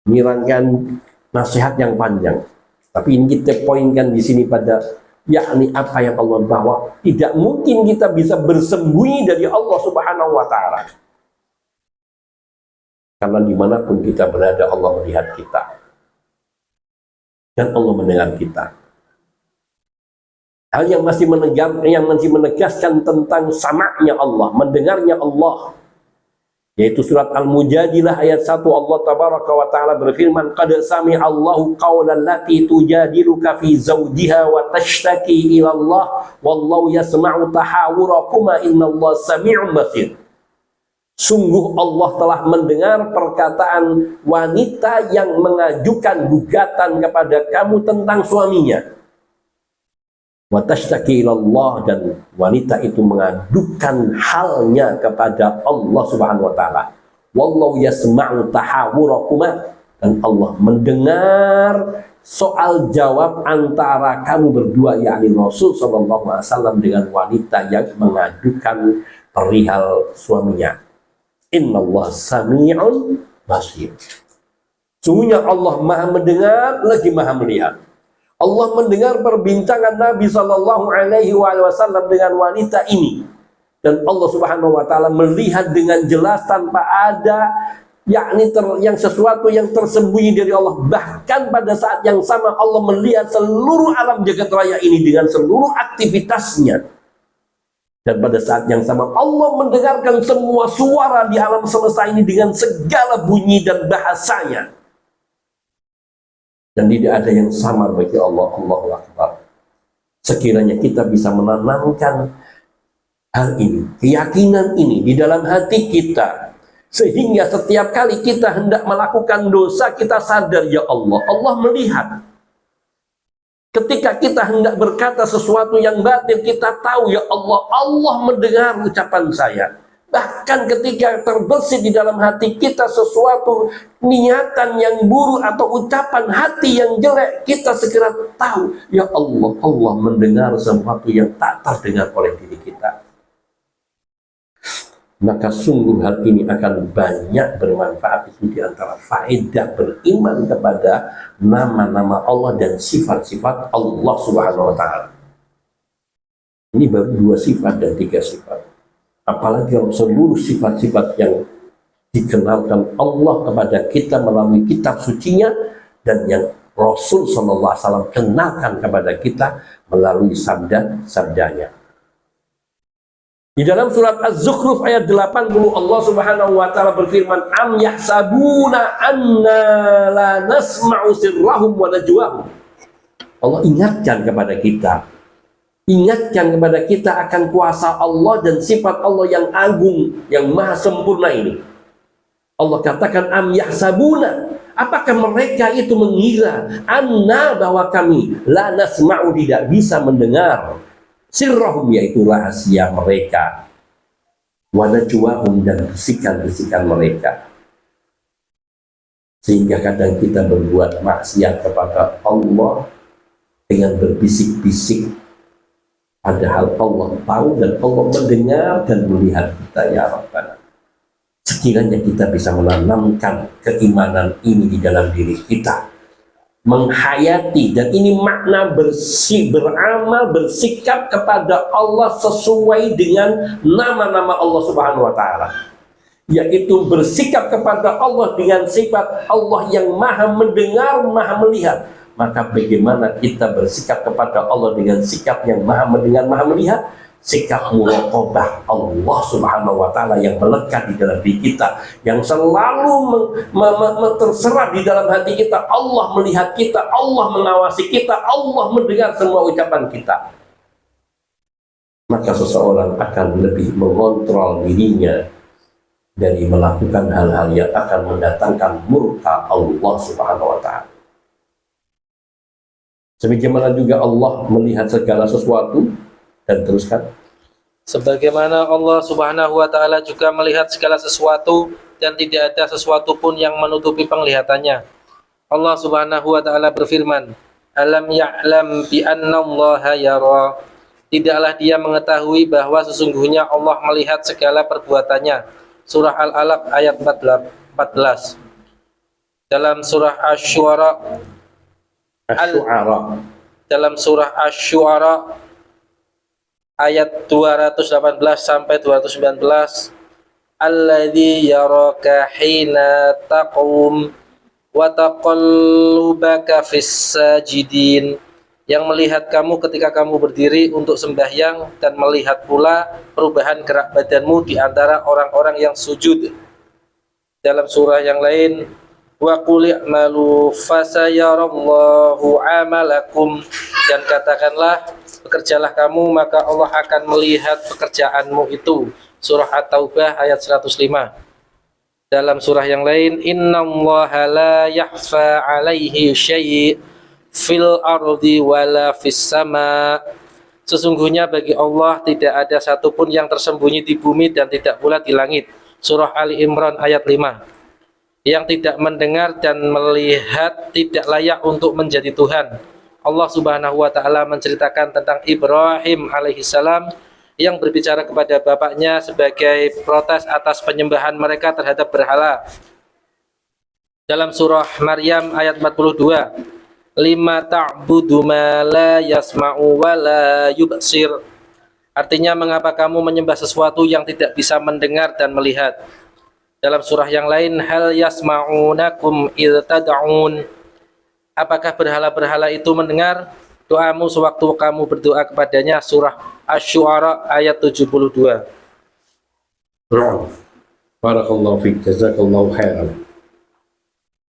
Ini rangkaian nasihat yang panjang, tapi ini kita poinkan di sini pada yakni apa yang Allah bawa. Tidak mungkin kita bisa bersembunyi dari Allah Subhanahu wa Ta'ala. Karena dimanapun kita berada, Allah melihat kita dan Allah mendengar kita. Hal yang masih menegaskan tentang sama'nya Allah, mendengarnya Allah, yaitu surat Al-Mujadilah ayat 1. Allah tabaraka wa ta'ala berfirman, qad sami'a Allahu qawlan lati tujadiluka fi zawjiha wa tashtaki ila Allah wallahu yasma'u tahawurakuma innallaha sami'un basir. Sungguh Allah telah mendengar perkataan wanita yang mengajukan gugatan kepada kamu tentang suaminya. Wa tashtaki ila Allah, dan wanita itu mengadukan halnya kepada Allah Subhanahu wa taala. Wallahu yasma'u tahawurakuma, dan Allah mendengar soal jawab antara kamu berdua, yakni Rasul sallallahu alaihi wasallam dengan wanita yang mengadukan perihal suaminya. Innallaha sami'un basir. Sungguhnya Allah Maha mendengar lagi Maha melihat. Allah mendengar perbincangan Nabi Sallallahu Alaihi Wasallam dengan wanita ini, dan Allah Subhanahu Wa Taala melihat dengan jelas tanpa ada yakni yang sesuatu yang tersembunyi dari Allah. Bahkan pada saat yang sama Allah melihat seluruh alam jagat raya ini dengan seluruh aktivitasnya, dan pada saat yang sama Allah mendengarkan semua suara di alam semesta ini dengan segala bunyi dan bahasanya. Dan tidak ada yang samar bagi Allah. Allahu Akbar. Sekiranya kita bisa menanamkan hal ini, keyakinan ini di dalam hati kita, sehingga setiap kali kita hendak melakukan dosa, kita sadar, ya Allah, Allah melihat. Ketika kita hendak berkata sesuatu yang batil, kita tahu, ya Allah, Allah mendengar ucapan saya. Bahkan ketika terbersih di dalam hati kita sesuatu niatan yang buruk atau ucapan hati yang jelek, kita segera tahu, ya Allah, Allah mendengar sesuatu yang tak terdengar oleh diri kita. Maka sungguh hal ini akan banyak bermanfaat. Itu di antara faedah beriman kepada nama-nama Allah dan sifat-sifat Allah Subhanahu wa Ta'ala. Ini baru 2 sifat dan 3 sifat. Apalagi kalau seluruh sifat-sifat yang dikenalkan Allah kepada kita melalui kitab sucinya, dan yang Rasul Sallallahu Alaihi Wasallam kenalkan kepada kita melalui sabda-sabdanya. Di dalam surat Az-Zukhruf ayat 80, Allah Subhanahu wa Ta'ala berfirman, am yahsabuna anna la nasma'u sirrahum wa najwahum. Allah ingatkan kepada kita, ingatkan kepada kita akan kuasa Allah dan sifat Allah yang agung, yang maha sempurna ini. Allah katakan, am yahsabuna, apakah mereka itu mengira, anna, bahwa kami, la nasma'u, tidak bisa mendengar, sirrahum, yaitu rahasia mereka, wa najwahum, dan bisikan-bisikan mereka. Sehingga kadang kita berbuat maksiat kepada Allah dengan berbisik-bisik, padahal Allah tahu dan Allah mendengar dan melihat kita, ya Rabbana. Sekiranya kita bisa menanamkan keimanan ini di dalam diri kita, menghayati, dan ini makna bersih, beramal, bersikap kepada Allah sesuai dengan nama-nama Allah Subhanahu wa Ta'ala, yaitu bersikap kepada Allah dengan sifat Allah yang maha mendengar, maha melihat. Maka bagaimana kita bersikap kepada Allah dengan sikap yang maha mendengar, maha melihat? Sikap muraqabah Allah Subhanahu wa Ta'ala yang melekat di dalam diri kita, yang selalu terserap di dalam hati kita. Allah melihat kita, Allah mengawasi kita, Allah mendengar semua ucapan kita. Maka seseorang akan lebih mengontrol dirinya dari melakukan hal-hal yang akan mendatangkan murka Allah Subhanahu wa Ta'ala. Sebagaimana juga Allah melihat segala sesuatu, dan teruskan. Sebagaimana Allah Subhanahu wa Ta'ala juga melihat segala sesuatu, dan tidak ada sesuatu pun yang menutupi penglihatannya. Allah Subhanahu wa Ta'ala berfirman, alam ya'lam bi anna Allaha yara. Tidaklah dia mengetahui bahwa sesungguhnya Allah melihat segala perbuatannya. Surah Al-Alaq ayat 14. Dalam surah Asy-Syu'ara, dalam surah Asy-Syu'ara ayat 218 sampai 219, alladzi yaraka hina taqum wa taqallubaka fis sajidin, yang melihat kamu ketika kamu berdiri untuk sembahyang dan melihat pula perubahan gerak badanmu di antara orang-orang yang sujud. Dalam surah yang lain, wa qul i'malu fasayarallahu amalakum, dan katakanlah bekerjalah kamu maka Allah akan melihat pekerjaanmu itu. Surah At-Taubah ayat 105. Dalam surah yang lain, innallaha la yahfa 'alaihi syai' fil ardi wala fis sama. Sesungguhnya bagi Allah tidak ada satupun yang tersembunyi di bumi dan tidak pula di langit. Surah Ali Imran ayat 5. Yang tidak mendengar dan melihat tidak layak untuk menjadi Tuhan. Allah Subhanahu wa Ta'ala menceritakan tentang Ibrahim alaihissalam yang berbicara kepada bapaknya sebagai protes atas penyembahan mereka terhadap berhala. Dalam surah Maryam ayat 42, lima ta'budu ma la yasma'u wa la yubsir. Artinya, mengapa kamu menyembah sesuatu yang tidak bisa mendengar dan melihat. Dalam surah yang lain, hal yasma'unakum idh tad'un. Apakah berhala-berhala itu mendengar doamu sewaktu kamu berdoa kepadanya? Surah Asy-Syu'ara ayat 72. Barakallahu fiik, jazakallahu khairan.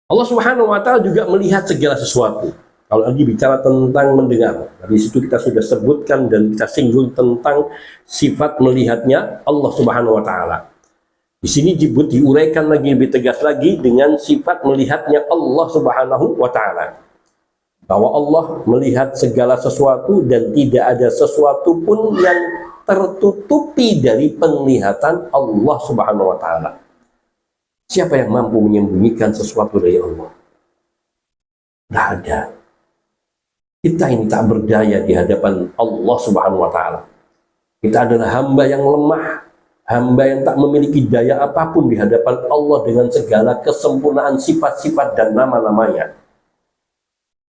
Allah Subhanahu wa Ta'ala juga melihat segala sesuatu. Kalau lagi bicara tentang mendengar, dari situ kita sudah sebutkan dan kita singgung tentang sifat melihatnya Allah Subhanahu wa Ta'ala. Di sini diuraikan lagi lebih tegas lagi dengan sifat melihatnya Allah Subhanahu wa Ta'ala, bahwa Allah melihat segala sesuatu dan tidak ada sesuatu pun yang tertutupi dari penglihatan Allah Subhanahu wa Ta'ala. Siapa yang mampu menyembunyikan sesuatu dari Allah? Tidak ada. Kita ini tak berdaya di hadapan Allah Subhanahu wa Ta'ala. Kita adalah hamba yang lemah, hamba yang tak memiliki daya apapun di hadapan Allah dengan segala kesempurnaan sifat-sifat dan nama-namanya.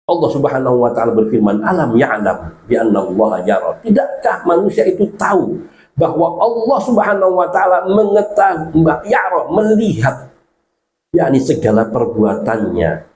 Allah Subhanahu wa Ta'ala berfirman, alam ya'lam bi anna Allaha yara. Tidakkah manusia itu tahu bahwa Allah Subhanahu wa Ta'ala mengetahui, yara, melihat, yakni segala perbuatannya.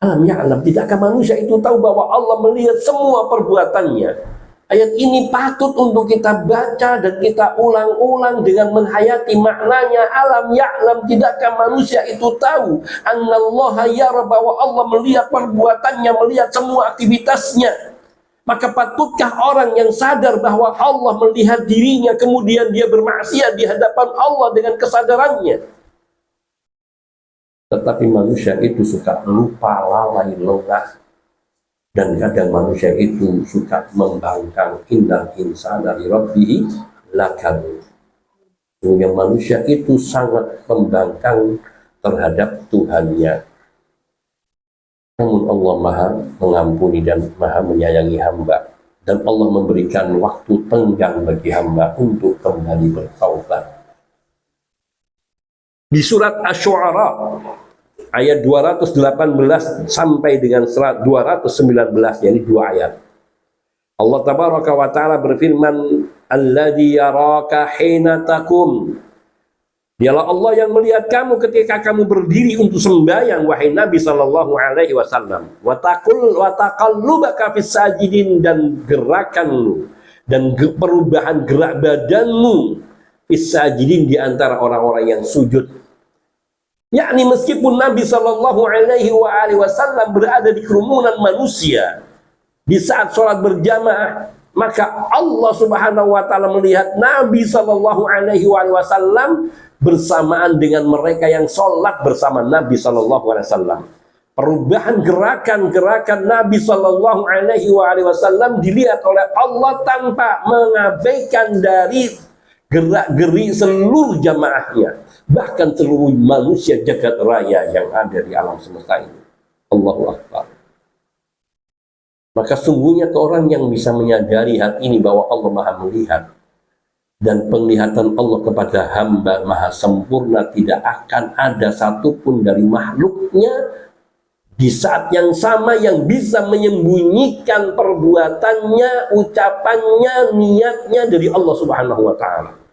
Alam ya'lam, tidakkah manusia itu tahu bahwa Allah melihat semua perbuatannya? Ayat ini patut untuk kita baca dan kita ulang-ulang dengan menghayati maknanya. Alam ya'lam, tidakkah manusia itu tahu annallaha yara, bahwa Allah melihat perbuatannya, melihat semua aktivitasnya. Maka patutkah orang yang sadar bahwa Allah melihat dirinya kemudian dia bermaksiat di hadapan Allah dengan kesadarannya? Tetapi manusia itu suka lupa, lalai, lengah. Dan kadang manusia itu suka membangkang, innal insana li rabbih lakanud. Sehingga manusia itu sangat membangkang terhadap Tuhannya. Namun Allah Maha mengampuni dan Maha menyayangi hamba. Dan Allah memberikan waktu tenggang bagi hamba untuk kembali bertaubat. Di surat Asy-Syu'ara ayat 218 sampai dengan 219, yakni 2 ayat. Allah tabaraka wa ta'ala berfirman, alladzi yaraka hina taqum. Dialah Allah yang melihat kamu ketika kamu berdiri untuk sembahyang, wahai Nabi sallallahu alaihi wasallam. Wa taqallubaka fis sajidin, dan gerakanmu dan perubahan gerak badanmu fis sajidin, di antara orang-orang yang sujud. Yakni meskipun Nabi sallallahu alaihi wasallam berada di kerumunan manusia di saat sholat berjamaah, maka Allah Subhanahu wa taala melihat Nabi sallallahu alaihi wasallam bersamaan dengan mereka yang sholat bersama Nabi sallallahu alaihi wasallam. Perubahan gerakan-gerakan Nabi sallallahu alaihi wasallam dilihat oleh Allah tanpa mengabaikan dari gerak-geri seluruh jamaahnya, bahkan seluruh manusia jagat raya yang ada di alam semesta ini. Allahu Akbar. Maka sungguhnya orang yang bisa menyadari hal ini bahwa Allah Maha melihat, dan penglihatan Allah kepada hamba Maha sempurna, tidak akan ada satupun dari makhluknya di saat yang sama yang bisa menyembunyikan perbuatannya, ucapannya, niatnya dari Allah Subhanahu wa ta'ala.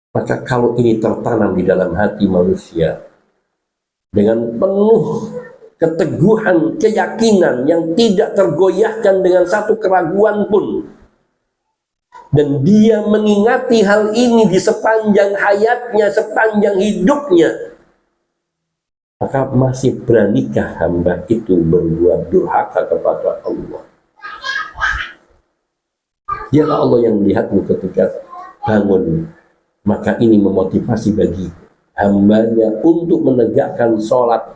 Maka kalau ini tertanam di dalam hati manusia dengan penuh keteguhan, keyakinan yang tidak tergoyahkan dengan satu keraguan pun, dan dia mengingati hal ini di sepanjang hayatnya, sepanjang hidupnya, maka masih beranikah hamba itu berbuat durhaka kepada Allah? Dialah Allah yang melihatmu ketika bangun. Maka ini memotivasi bagi hambanya untuk menegakkan sholat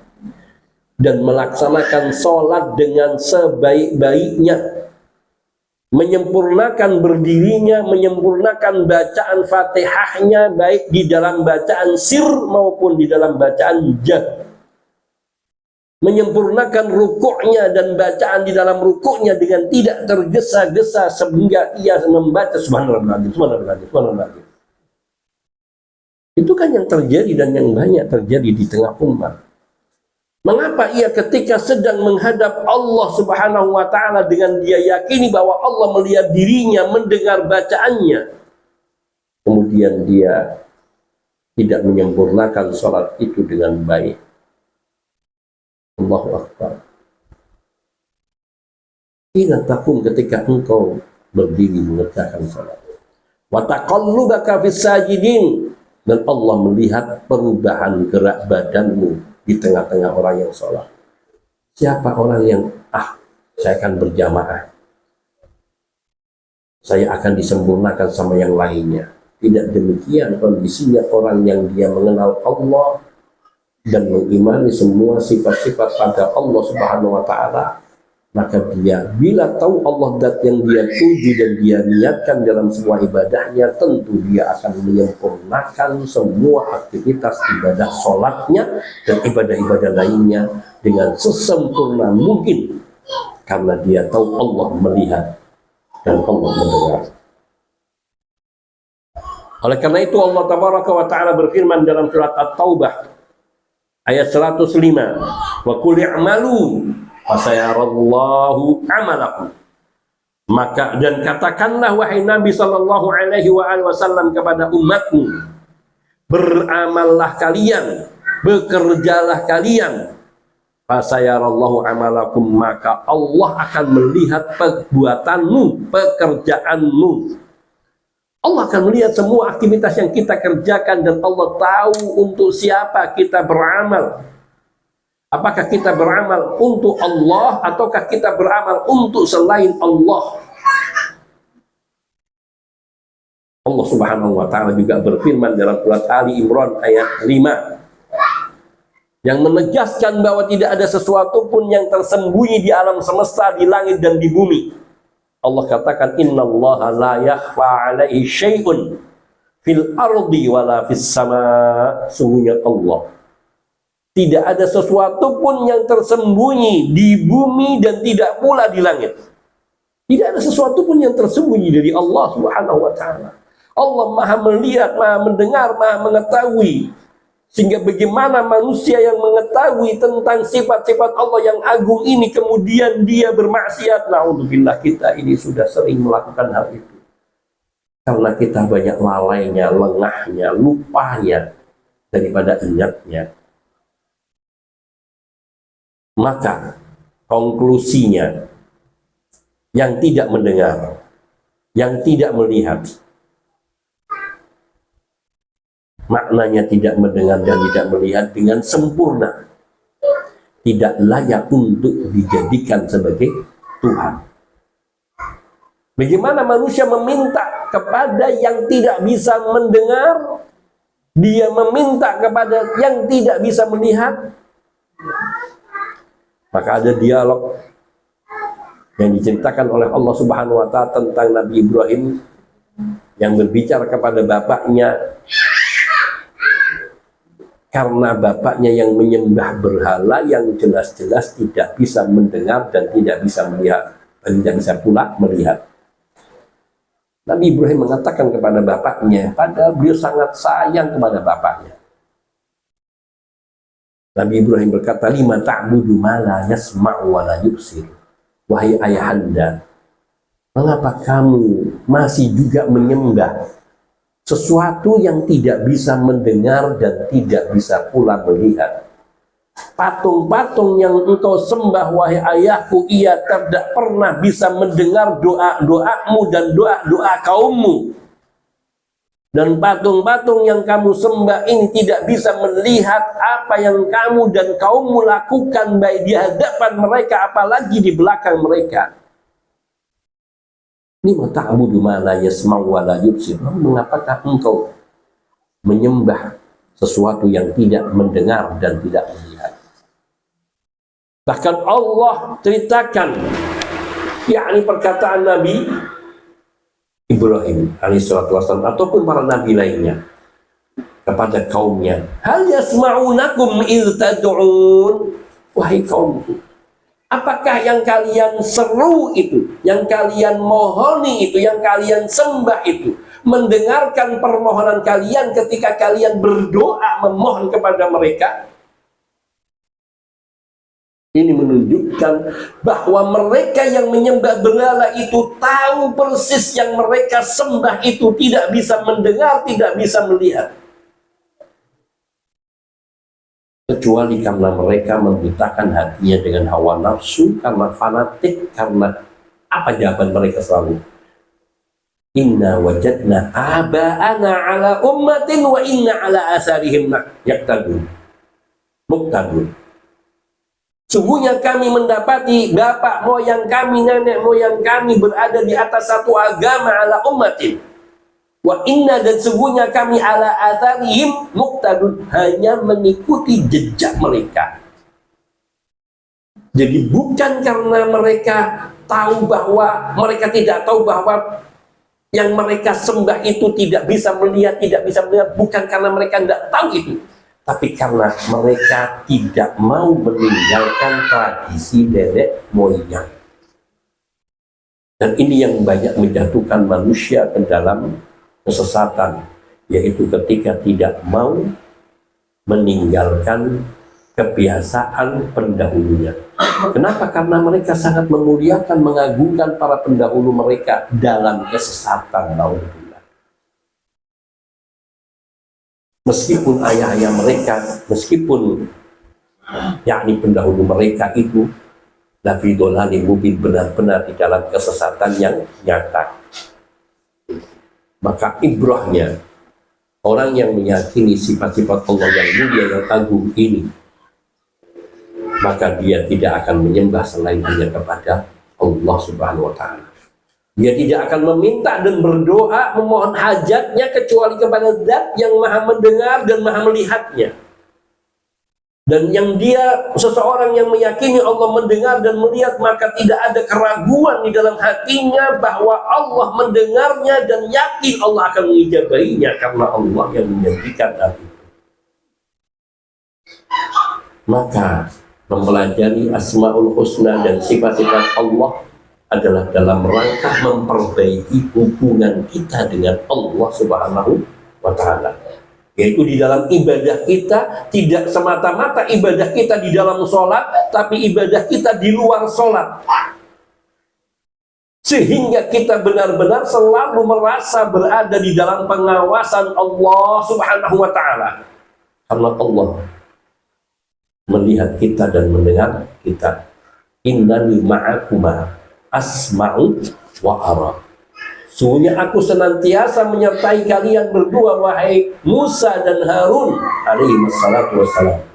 dan melaksanakan sholat dengan sebaik-baiknya, menyempurnakan berdirinya, menyempurnakan bacaan Fatihahnya, baik di dalam bacaan sir maupun di dalam bacaan jah, menyempurnakan rukuknya dan bacaan di dalam rukuknya dengan tidak tergesa-gesa sehingga ia membaca subhanallah, subhanallah, subhanallah. Itu kan yang terjadi dan yang banyak terjadi di tengah umat. Mengapa ia ketika sedang menghadap Allah Subhanahu wa ta'ala dengan dia yakini bahwa Allah melihat dirinya, mendengar bacaannya, kemudian dia tidak menyempurnakan sholat itu dengan baik? Allahu Akbar. Hina taqum, ketika engkau berdiri mengerjakan sholat. Wa taqallubaka fis sajidin, dan Allah melihat perubahan gerak badanmu di tengah-tengah orang yang sholat. Siapa orang yang saya akan berjamaah, saya akan disempurnakan sama yang lainnya? Tidak demikian kondisinya orang yang dia mengenal Allah dan mengimani semua sifat-sifat pada Allah Subhanahu wa ta'ala. Maka dia bila tahu Allah zat yang dia tuju dan dia niatkan dalam semua ibadahnya, tentu dia akan menyempurnakan semua aktivitas ibadah sholatnya dan ibadah-ibadah lainnya dengan sesempurna mungkin, karena dia tahu Allah melihat dan Allah mendengar. Oleh karena itu Allah Tabaraka wa ta'ala berfirman dalam surat At-Taubah ayat 105, wa qul i'malu fasayarallahu amalakum. Maka dan katakanlah wahai Nabi sallallahu alaihi wasallam kepada umatmu, beramallah kalian, bekerjalah kalian, fasayarallahu amalakum, maka Allah akan melihat perbuatanmu, pekerjaanmu. Allah akan melihat semua aktivitas yang kita kerjakan, dan Allah tahu untuk siapa kita beramal. Apakah kita beramal untuk Allah ataukah kita beramal untuk selain Allah? Allah Subhanahu wa ta'ala juga berfirman dalam surat Ali Imran ayat 5. yang menegaskan bahwa tidak ada sesuatu pun yang tersembunyi di alam semesta, di langit dan di bumi. Allah katakan, innallaha la yakhfa 'alaihi syai'un fil ardi wala fis sama. Sungguhnya Allah, tidak ada sesuatu pun yang tersembunyi di bumi dan tidak pula di langit. Tidak ada sesuatu pun yang tersembunyi dari Allah Subhanahu wa taala. Allah Maha melihat, Maha mendengar, Maha mengetahui. Sehingga bagaimana manusia yang mengetahui tentang sifat-sifat Allah yang agung ini kemudian dia bermaksiat, naudzubillah, kita ini sudah sering melakukan hal itu. Karena kita banyak lalainya, lengahnya, lupanya daripada ingatnya. Maka konklusinya, yang tidak mendengar, yang tidak melihat, maknanya tidak mendengar dan tidak melihat dengan sempurna, tidak layak untuk dijadikan sebagai Tuhan. Bagaimana manusia meminta kepada yang tidak bisa mendengar, dia meminta kepada yang tidak bisa melihat? Maka ada dialog yang diceritakan oleh Allah Subhanahu wa taala tentang Nabi Ibrahim yang berbicara kepada bapaknya, karena bapaknya yang menyembah berhala yang jelas-jelas tidak bisa mendengar dan tidak bisa melihat, dan tidak bisa pula melihat. Nabi Ibrahim mengatakan kepada bapaknya, padahal beliau sangat sayang kepada bapaknya. Nabi Ibrahim berkata, lima ta'budu ma la yasma'u wa la yubsir. Wahai ayahanda, mengapa kamu masih juga menyembah sesuatu yang tidak bisa mendengar dan tidak bisa pula melihat? Patung-patung yang engkau sembah, wahai ayahku, ia tidak pernah bisa mendengar doa-doamu dan doa-doa kaummu. Dan patung-patung yang kamu sembah ini tidak bisa melihat apa yang kamu dan kaummu lakukan, baik di hadapan mereka apalagi di belakang mereka. Lima ta'budu ma la yasma'u wa la yubsir. Mengapakah engkau menyembah sesuatu yang tidak mendengar dan tidak melihat? Bahkan Allah ceritakan, yakni perkataan Nabi Ibrahim alaihissalam ataupun para nabi lainnya kepada kaumnya, hal yasma'unakum idh tad'un. Wahai kaumku, apakah yang kalian seru itu, yang kalian mohoni itu, yang kalian sembah itu, mendengarkan permohonan kalian ketika kalian berdoa memohon kepada mereka? Ini menunjukkan bahwa mereka yang menyembah berhala itu tahu persis yang mereka sembah itu tidak bisa mendengar, tidak bisa melihat. Kecuali karena mereka membutakan hatinya dengan hawa nafsu, karena fanatik, karena apa jawaban mereka selalu? Inna wajadna aba'ana ala ummatin wa inna ala asarihim yaktadun. Muktadun. Sungguhnya kami mendapati bapak moyang kami, nenek moyang kami berada di atas satu agama ala ummatin. Wa inna, dan sungguhnya kami ala atharihim muqtadun, hanya mengikuti jejak mereka. Jadi bukan karena mereka tahu bahwa, mereka tidak tahu bahwa yang mereka sembah itu tidak bisa melihat, bukan karena mereka tidak tahu itu. Tapi karena mereka tidak mau meninggalkan tradisi nenek moyang. Dan ini yang banyak menjatuhkan manusia ke dalam kesesatan, yaitu ketika tidak mau meninggalkan kebiasaan pendahulunya. Kenapa? Karena mereka sangat memuliakan, mengagungkan para pendahulu mereka dalam kesesatan. Meskipun ayah-ayah mereka, meskipun yakni pendahulu mereka itu lafi dolalim mubin, benar-benar di dalam kesesatan yang nyata, maka ibrahnya orang yang meyakini sifat-sifat Allah yang mulia, yang agung ini, maka dia tidak akan menyembah selain hanya kepada Allah Subhanahu wa ta'ala. Dia tidak akan meminta dan berdoa memohon hajatnya kecuali kepada Zat yang maha mendengar dan maha melihatnya. Dan yang dia, seseorang yang meyakini Allah mendengar dan melihat, maka tidak ada keraguan di dalam hatinya bahwa Allah mendengarnya dan yakin Allah akan mengijabahinya, karena Allah yang menjanjikan hal itu. Maka mempelajari Asmaul Husna dan sifat-sifat Allah adalah dalam rangka memperbaiki hubungan kita dengan Allah Subhanahu wa Ta'ala. Yaitu di dalam ibadah kita, tidak semata-mata ibadah kita di dalam sholat, tapi ibadah kita di luar sholat. Sehingga kita benar-benar selalu merasa berada di dalam pengawasan Allah Subhanahu wa Ta'ala. Karena Allah melihat kita dan mendengar kita. Innani ma'akuma asma'u wa ara. Sungguhnya aku senantiasa menyertai kalian berdua, wahai Musa dan Harun alaihi wassalatu wassalam.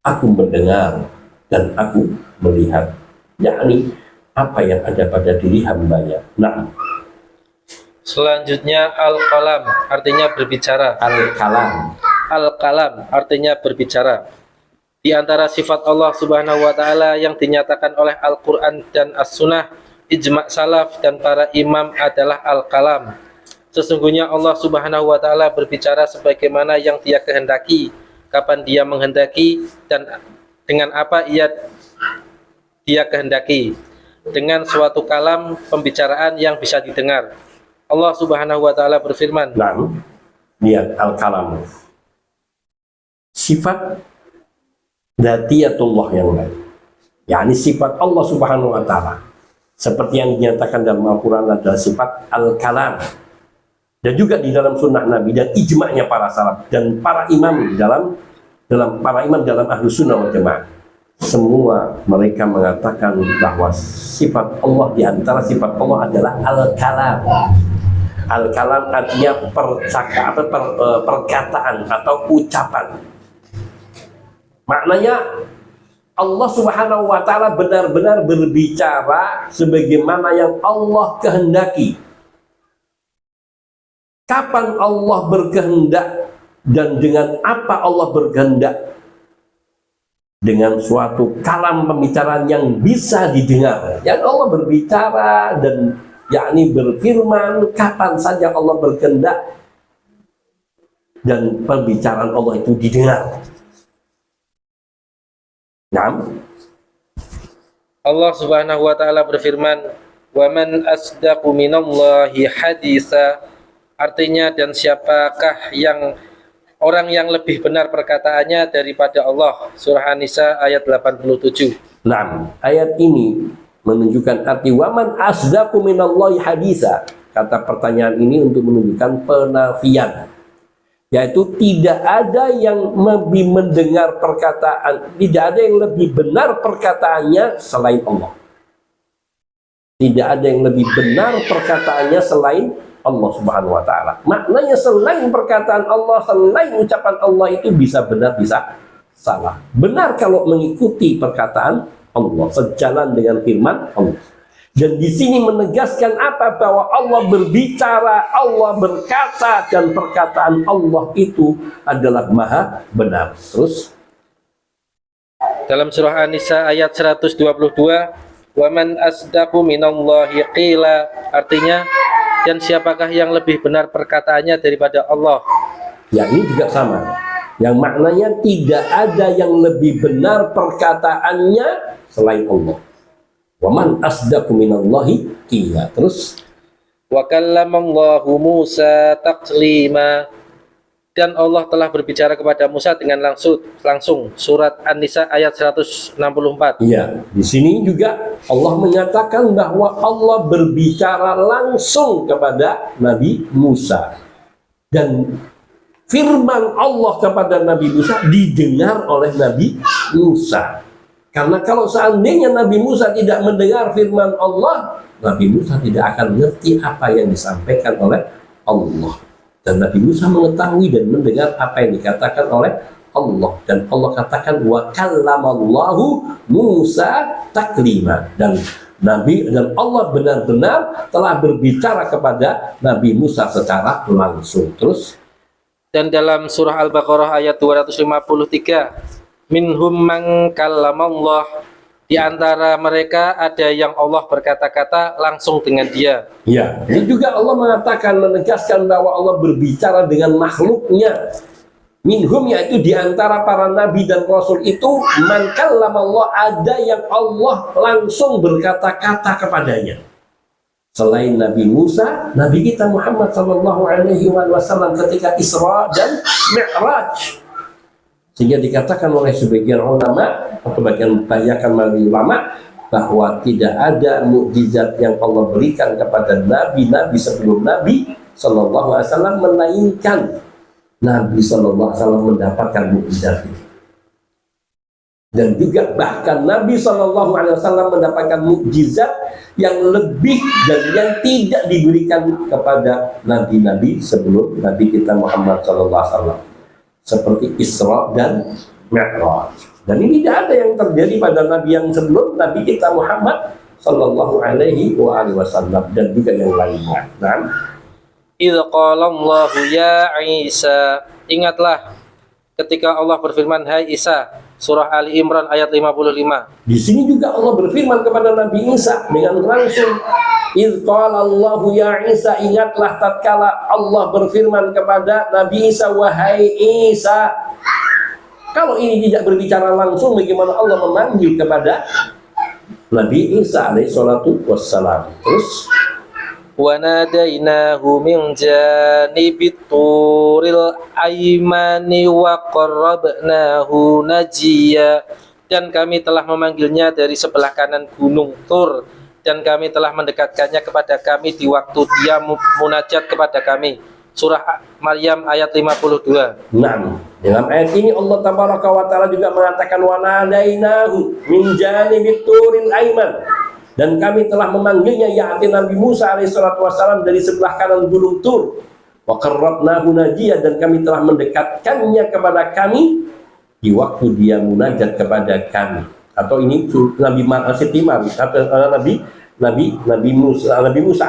Aku mendengar dan aku melihat, yakni apa yang ada pada diri hambanya. Nah, Selanjutnya al-qalam artinya berbicara. al-kalam. Al-kalam artinya berbicara. Di antara sifat Allah Subhanahu wa Ta'ala yang dinyatakan oleh Al-Quran dan As-Sunnah, ijma' salaf dan para imam adalah al-kalam. Sesungguhnya Allah Subhanahu wa Ta'ala berbicara sebagaimana yang Dia kehendaki, kapan Dia menghendaki, dan dengan apa Dia kehendaki, dengan suatu kalam pembicaraan yang bisa didengar. Allah Subhanahu wa Ta'ala berfirman, Nah, lihat al-kalam. Sifat dzatiyatullah yang lain, yakni sifat Allah Subhanahu wa Ta'ala, seperti yang dinyatakan dalam Al-Quran adalah sifat al-kalam, dan juga di dalam sunnah Nabi dan ijma'nya para salaf dan para imam dalam para imam dalam ahlu sunnah wal jamaah. Semua mereka mengatakan bahwa sifat Allah, di antara sifat Allah adalah al-kalam. Al-kalam artinya perkataan atau ucapan. Maknanya Allah Subhanahu wa Ta'ala benar-benar berbicara sebagaimana yang Allah kehendaki. Kapan Allah berkehendak dan dengan apa Allah berkehendak? Dengan suatu kalam pembicaraan yang bisa didengar. Yang Allah berbicara dan yakni berfirman kapan saja Allah berkehendak dan pembicaraan Allah itu didengar. Nah, Allah Subhanahu wa Ta'ala berfirman, "Wa man asdaqu minallahi haditsa." Artinya, dan siapakah yang orang yang lebih benar perkataannya daripada Allah. Surah An-Nisa ayat 87. nah, ayat ini menunjukkan arti waman asdaqu minallahi haditsa. Kata pertanyaan ini untuk menunjukkan penafian, yaitu tidak ada yang lebih mendengar perkataan, tidak ada yang lebih benar perkataannya selain Allah. Tidak ada yang lebih benar perkataannya selain Allah Subhanahu wa Ta'ala. Maknanya selain perkataan Allah, selain ucapan Allah itu bisa benar, bisa salah. Benar kalau mengikuti perkataan Allah, sejalan dengan firman Allah. Dan di sini menegaskan apa? Bahwa Allah berbicara, Allah berkata, dan perkataan Allah itu adalah maha benar. Terus dalam surah An-Nisa ayat 122, "Wa man asdaqu minallahi qila." Artinya, dan siapakah yang lebih benar perkataannya daripada Allah? Ya, ini juga sama. Yang maknanya tidak ada yang lebih benar perkataannya selain Allah. Wa man asdaqu minallahi qila. Terus "Wa kallamallahu Musa taklima." Dan Allah telah berbicara kepada Musa dengan langsung. Surat An-Nisa ayat 164. iya, di sini juga Allah menyatakan bahwa Allah berbicara langsung kepada Nabi Musa. Dan firman Allah kepada Nabi Musa didengar oleh Nabi Musa. Karena kalau seandainya Nabi Musa tidak mendengar firman Allah, Nabi Musa tidak akan mengerti apa yang disampaikan oleh Allah. Dan Nabi Musa mengetahui dan mendengar apa yang dikatakan oleh Allah. Dan Allah katakan wa kallamallahu Musa taklima. Dan Allah benar-benar telah berbicara kepada Nabi Musa secara langsung. Terus, Dan dalam surah Al-Baqarah ayat 253, minhum man kallamallah, di antara mereka ada yang Allah berkata-kata langsung dengan dia. Ya, ini juga Allah mengatakan, menegaskan bahwa Allah berbicara dengan makhluknya. Minhum, yaitu di antara para nabi dan rasul itu, man kallamallah, ada yang Allah langsung berkata-kata kepadanya. Selain Nabi Musa, Nabi kita Muhammad sallallahu alaihi wasallam ketika Isra dan Mi'raj. Sehingga dikatakan oleh sebagian ulama atau kebanyakan ulama bahwa tidak ada mukjizat yang Allah berikan kepada nabi-nabi sebelum Nabi sallallahu alaihi wasallam melainkan Nabi sallallahu alaihi wasallam mendapatkan mukjizat itu. Dan juga bahkan Nabi sallallahu alaihi wasallam mendapatkan mukjizat yang lebih dan yang tidak diberikan kepada nabi-nabi sebelum Nabi kita Muhammad sallallahu alaihi wasallam, seperti Isra dan Mi'raj. Dan ini tidak ada yang terjadi pada nabi yang sebelum Nabi kita Muhammad sallallahu alaihi wasallam dan juga yang lainnya. Nah, Idz qala Allahu ya Isa, ingatlah ketika Allah berfirman, hai Isa, surah Ali Imran ayat 55. di sini juga Allah berfirman kepada Nabi Isa dengan langsung, idz qala Allahu ya Isa, ingatlah tatkala Allah berfirman kepada Nabi Isa, wahai Isa. Kalau ini tidak berbicara langsung, bagaimana Allah memanggil kepada Nabi Isa alaihi salatu wassalam? Terus, Wa nadainahu min janibit turil aymani wa qarrabnahu najiya, dan kami telah memanggilnya dari sebelah kanan gunung Tur, dan kami telah mendekatkannya kepada kami di waktu dia munajat kepada kami. Surah Maryam ayat 52. nah, dalam ayat ini Allah tabaraka wa taala juga mengatakan, wa nadainahu min janibit turil ayman, dan kami telah memanggilnya, yakni Nabi Musa alaihissalatu wassalam, dari sebelah kanan gunung Tur. Wa qarrabnahu najiya, dan kami telah mendekatkannya kepada kami di waktu dia munajat kepada kami. Atau ini Nabi Musa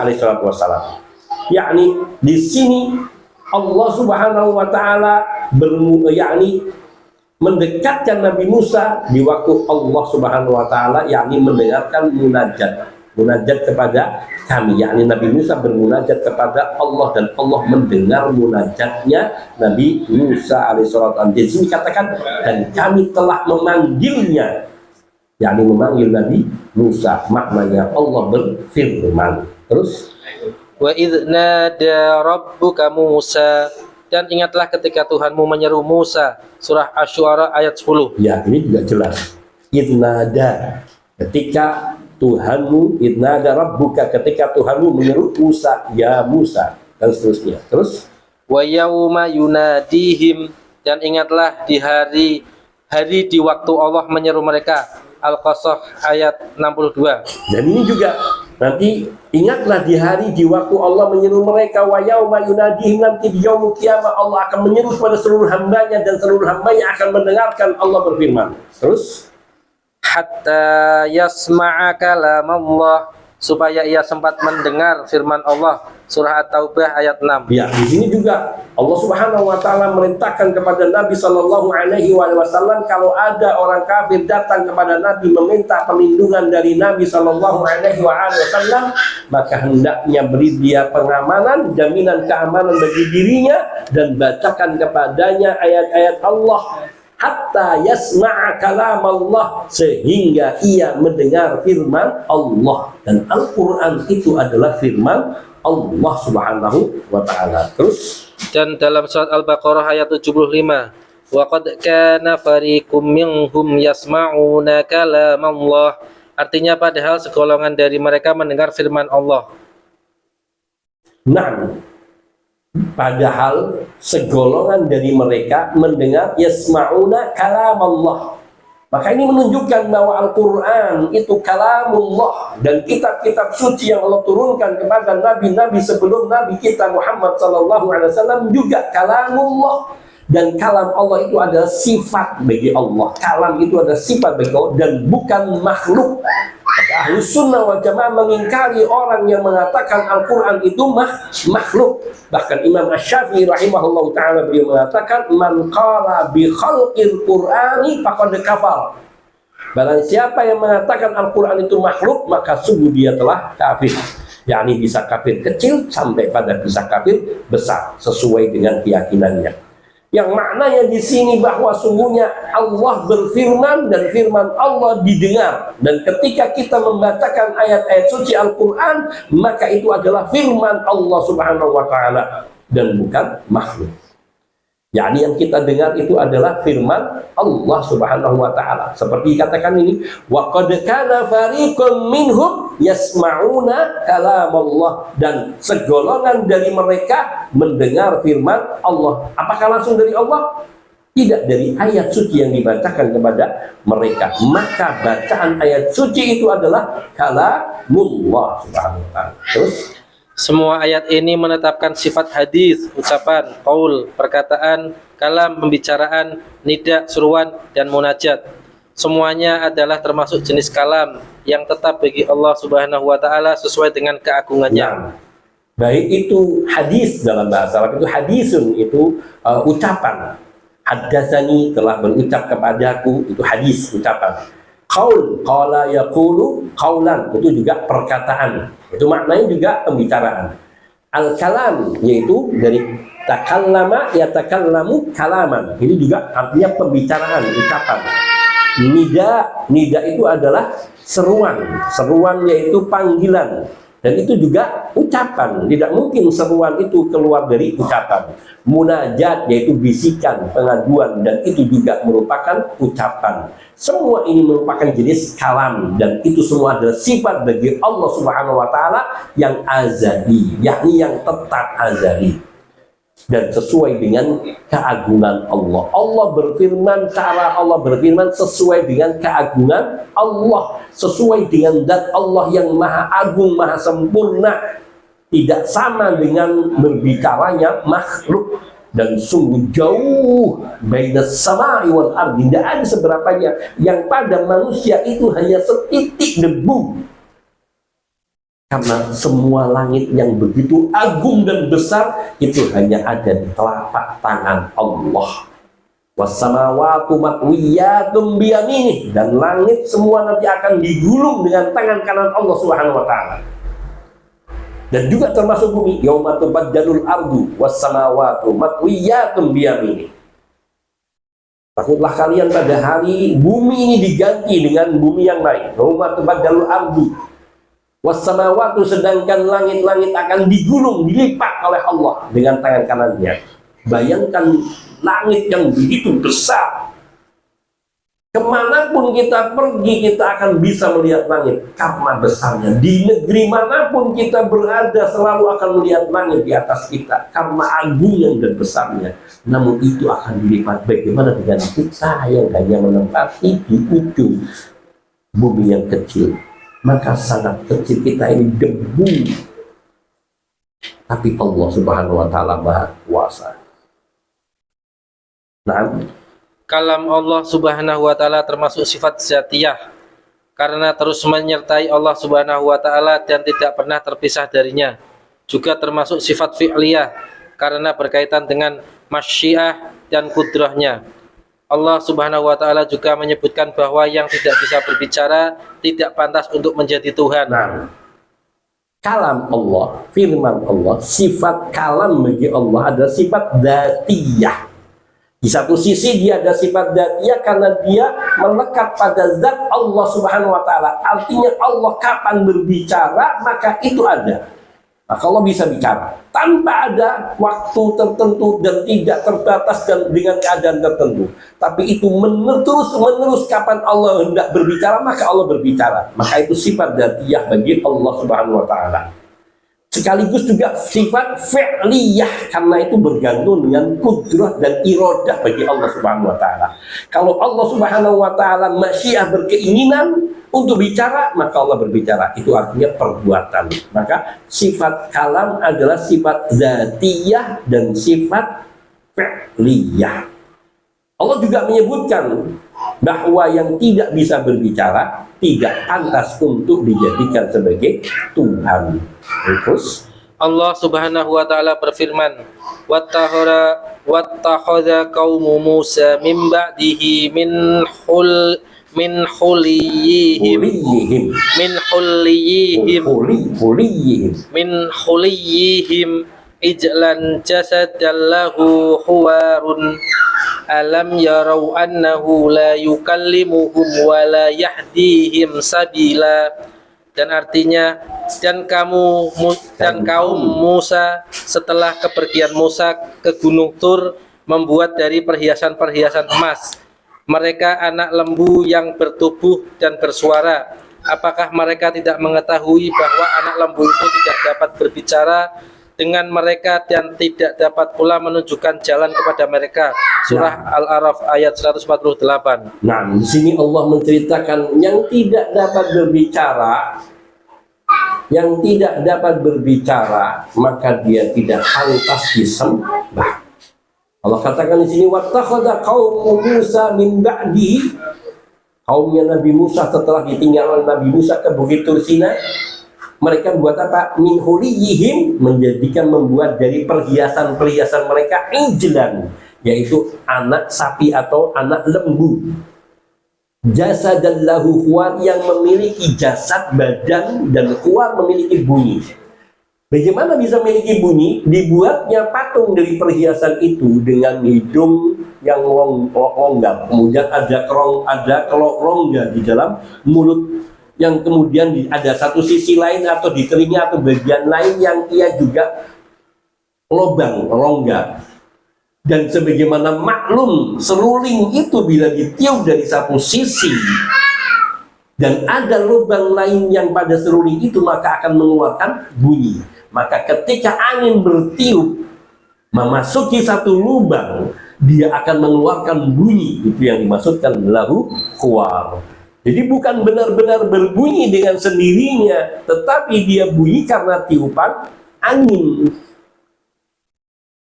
alaihissalatu wassalam. Yakni di sini Allah subhanahu wa ta'ala mendekatkan Nabi Musa di waktu Allah subhanahu wa ta'ala mendengarkan munajat kepada kami, yakni Nabi Musa bermunajat kepada Allah dan Allah mendengar munajatnya Nabi Musa alaihissalam. Di sini katakan, dan kami telah memanggilnya, yakni memanggil Nabi Musa, maknanya Allah berfirman. Terus, Wa idz nada rabbuka Musa, dan ingatlah ketika Tuhanmu menyeru Musa. Surah Asy-Syu'ara ayat 10. ya ini juga jelas. Idnada, ketika Tuhanmu, idnada rabbuka, ketika Tuhanmu menyeru Musa, ya Musa, dan seterusnya. Terus, Wa yauma yunadihim, dan ingatlah di hari di waktu Allah menyeru mereka. Al-Qasas ayat 62. dan ini juga nanti, ingatlah di hari di waktu Allah menyeru mereka, wa yauma yunadihim, nanti di yaumul kiamah Allah akan menyeru kepada seluruh hambanya, dan seluruh hambanya akan mendengarkan Allah berfirman. Terus, Hatta yasma'a kalam Allah, supaya ia sempat mendengar firman Allah. Surah At-Taubah ayat 6. ya di sini juga Allah Subhanahu wa taala merintahkan kepada Nabi sallallahu alaihi wasallam, kalau ada orang kafir datang kepada Nabi meminta perlindungan dari Nabi sallallahu alaihi wasallam, maka hendaknya beri dia pengamanan, jaminan keamanan bagi dirinya, dan bacakan kepadanya ayat-ayat Allah hatta yasma'a kalam Allah, sehingga ia mendengar firman Allah. Dan Al-Quran itu adalah firman Allah subhanahu wa ta'ala. Terus, Dan dalam surat Al-Baqarah ayat 75, wa qad kana fariqum minhum yasma'una kalam Allah, artinya padahal segolongan dari mereka mendengar firman Allah. nah, padahal segolongan dari mereka mendengar yasma'una kalam Allah. Maka ini menunjukkan bahwa Al-Quran itu kalamullah, dan kitab-kitab suci yang Allah turunkan kepada nabi-nabi sebelum Nabi kita Muhammad SAW juga kalamullah. Dan kalam Allah itu adalah sifat bagi Allah. Kalam itu adalah sifat bagi Allah dan bukan makhluk. Ahlus sunnah wal jamaah mengingkari orang yang mengatakan Al-Quran itu makhluk. Bahkan Imam Asy-Syafi'i rahimahullah ta'ala beliau mengatakan, man qala bi khalqil Qur'ani faqad kafar. Barang siapa yang mengatakan Al-Quran itu makhluk, maka sungguh dia telah kafir. Yakni bisa kafir kecil sampai pada bisa kafir besar sesuai dengan keyakinannya. Yang maknanya di sini bahwa sungguhnya Allah berfirman dan firman Allah didengar. Dan ketika kita membacakan ayat-ayat suci Al-Quran, maka itu adalah firman Allah Subhanahu wa Ta'ala dan bukan makhluk. Yani yang kita dengar itu adalah firman Allah Subhanahu wa Ta'ala. Seperti dikatakan ini, wa qad kana fariqun minhum yasma'una kalam Allah, dan segolongan dari mereka mendengar firman Allah. Apakah langsung dari Allah? Tidak, dari ayat suci yang dibacakan kepada mereka. Maka bacaan ayat suci itu adalah kalamullah Subhanahu wa Ta'ala. Terus semua ayat ini menetapkan sifat hadis, ucapan, qaul, perkataan, kalam, pembicaraan, nida, seruan, dan munajat. Semuanya adalah termasuk jenis kalam yang tetap bagi Allah Subhanahu wa Ta'ala sesuai dengan keagungannya. Nah, baik itu hadis dalam bahasa Arab, itu hadisun, itu ucapan. Haddatsani, telah berucap kepadaku, itu hadis, ucapan. Qaul, qala yaqulu qaulan, itu juga perkataan. Itu maknanya juga pembicaraan. Al-kalam, yaitu dari takallama yatakallamu kalaman. Ini juga artinya pembicaraan, ucapan. Nida itu adalah seruan. Seruan yaitu panggilan. Dan itu juga ucapan. Tidak mungkin seruan itu keluar dari ucapan. Munajat yaitu bisikan, pengaduan, dan itu juga merupakan ucapan. Semua ini merupakan jenis kalam, dan itu semua adalah sifat bagi Allah Subhanahu wa Ta'ala yang azali, yakni yang tetap azali dan sesuai dengan keagungan Allah. Allah berfirman, cara Allah berfirman sesuai dengan keagungan Allah, sesuai dengan zat Allah yang maha agung, maha sempurna, tidak sama dengan berbicaranya makhluk. Dan sungguh jauh bainas samai wal ardi, tidak ada seberapanya yang pada manusia itu hanya setitik debu. Karena semua langit yang begitu agung dan besar itu hanya ada di telapak tangan Allah. Wassamawatu matwiyatun biyaminih, dan langit semua nanti akan digulung dengan tangan kanan Allah Subhanahu wa Ta'ala. Dan juga termasuk bumi, yauma tubaddalul ardu wassamawatu matwiyatun biyaminih. Takutlah kalian pada hari bumi ini diganti dengan bumi yang lain. Yauma tubaddalul ardu wassamawatu, sedangkan langit-langit akan digulung, dilipat oleh Allah dengan tangan kanannya. Bayangkan langit yang begitu besar. Kemanapun kita pergi, kita akan bisa melihat langit karena besarnya. Di negeri manapun kita berada, selalu akan melihat langit di atas kita karena agungnya dan besarnya. Namun itu akan dilipat. Bagaimana dengan kita yang hanya menempati di ujung bumi yang kecil? Maka sangat kecil kita ini, debu. Tapi Allah Subhanahu wa Ta'ala Maha Kuasa. Nah, Kalam Allah Subhanahu wa Ta'ala termasuk sifat zatiyah karena terus menyertai Allah Subhanahu wa Ta'ala dan tidak pernah terpisah darinya. Juga termasuk sifat fi'liyah karena berkaitan dengan masyiah dan kudrahnya. Allah Subhanahu wa Ta'ala juga menyebutkan bahwa yang tidak bisa berbicara tidak pantas untuk menjadi Tuhan. nah, kalam Allah, firman Allah, sifat kalam bagi Allah adalah sifat dzatiyah. Di satu sisi dia ada sifat dzatiyah karena dia melekat pada zat Allah Subhanahu wa Ta'ala. Artinya Allah kapan berbicara maka itu ada. Maka Allah bisa bicara tanpa ada waktu tertentu dan tidak terbatas dan dengan keadaan tertentu. Tapi itu terus-menerus kapan Allah hendak berbicara maka Allah berbicara. Maka itu sifat dzatiyah bagi Allah Subhanahu wa Ta'ala. Sekaligus juga sifat fi'liyah karena itu bergantung dengan kudrah dan iradah bagi Allah Subhanahu wa Ta'ala. Kalau Allah Subhanahu wa Ta'ala masyiah berkeinginan untuk bicara, maka Allah berbicara. Itu artinya perbuatan. Maka sifat kalam adalah sifat dzatiyah dan sifat fi'liyah. Allah juga menyebutkan bahwa yang tidak bisa berbicara tidak pantas untuk dijadikan sebagai Tuhan. Terus Allah Subhanahu wa taala berfirman, wattakhadha qaumu Musa min ba'dihi min huliyihim huliyihim min huliyihim huliyihim min huliyihim ijlan jasadan lahu huwarun alam yarau annahu la yukallimuhum wa la yahdihim sabila. Dan artinya, dan kaum Musa setelah kepergian Musa ke Gunung Tur membuat dari perhiasan-perhiasan emas. Mereka anak lembu yang bertubuh dan bersuara. Apakah mereka tidak mengetahui bahwa anak lembu itu tidak dapat berbicara dengan mereka dan tidak dapat pula menunjukkan jalan kepada mereka? Surah Al-A'raf ayat 148. Nah, di sini Allah menceritakan yang tidak dapat berbicara, maka dia tidak pantas disembah. Allah katakan di sini, wattakhadha qaumu Musa min ba'di, kaumnya Nabi Musa setelah ditinggal Nabi Musa ke Bukit Tur Sinai, mereka buat apa? Min huliyihim, membuat dari perhiasan-perhiasan mereka ijlan, yaitu anak sapi atau anak lembu. Jasadan lahu huwar, yang memiliki jasad, badan, dan huwar memiliki bunyi. Bagaimana bisa memiliki bunyi? Dibuatnya patung dari perhiasan itu dengan hidung yang longgar, kemudian ada rongga di dalam mulut, yang kemudian ada satu sisi lain atau di telinga atau bagian lain yang ia juga lobang, rongga. Dan sebagaimana maklum, seruling itu bila ditiup dari satu sisi dan ada lubang lain yang pada seruling itu, maka akan mengeluarkan bunyi. Maka ketika angin bertiup memasuki satu lubang, dia akan mengeluarkan bunyi. Itu yang dimaksudkan lahu huwar. Jadi bukan benar-benar berbunyi dengan sendirinya, tetapi dia bunyi karena tiupan angin.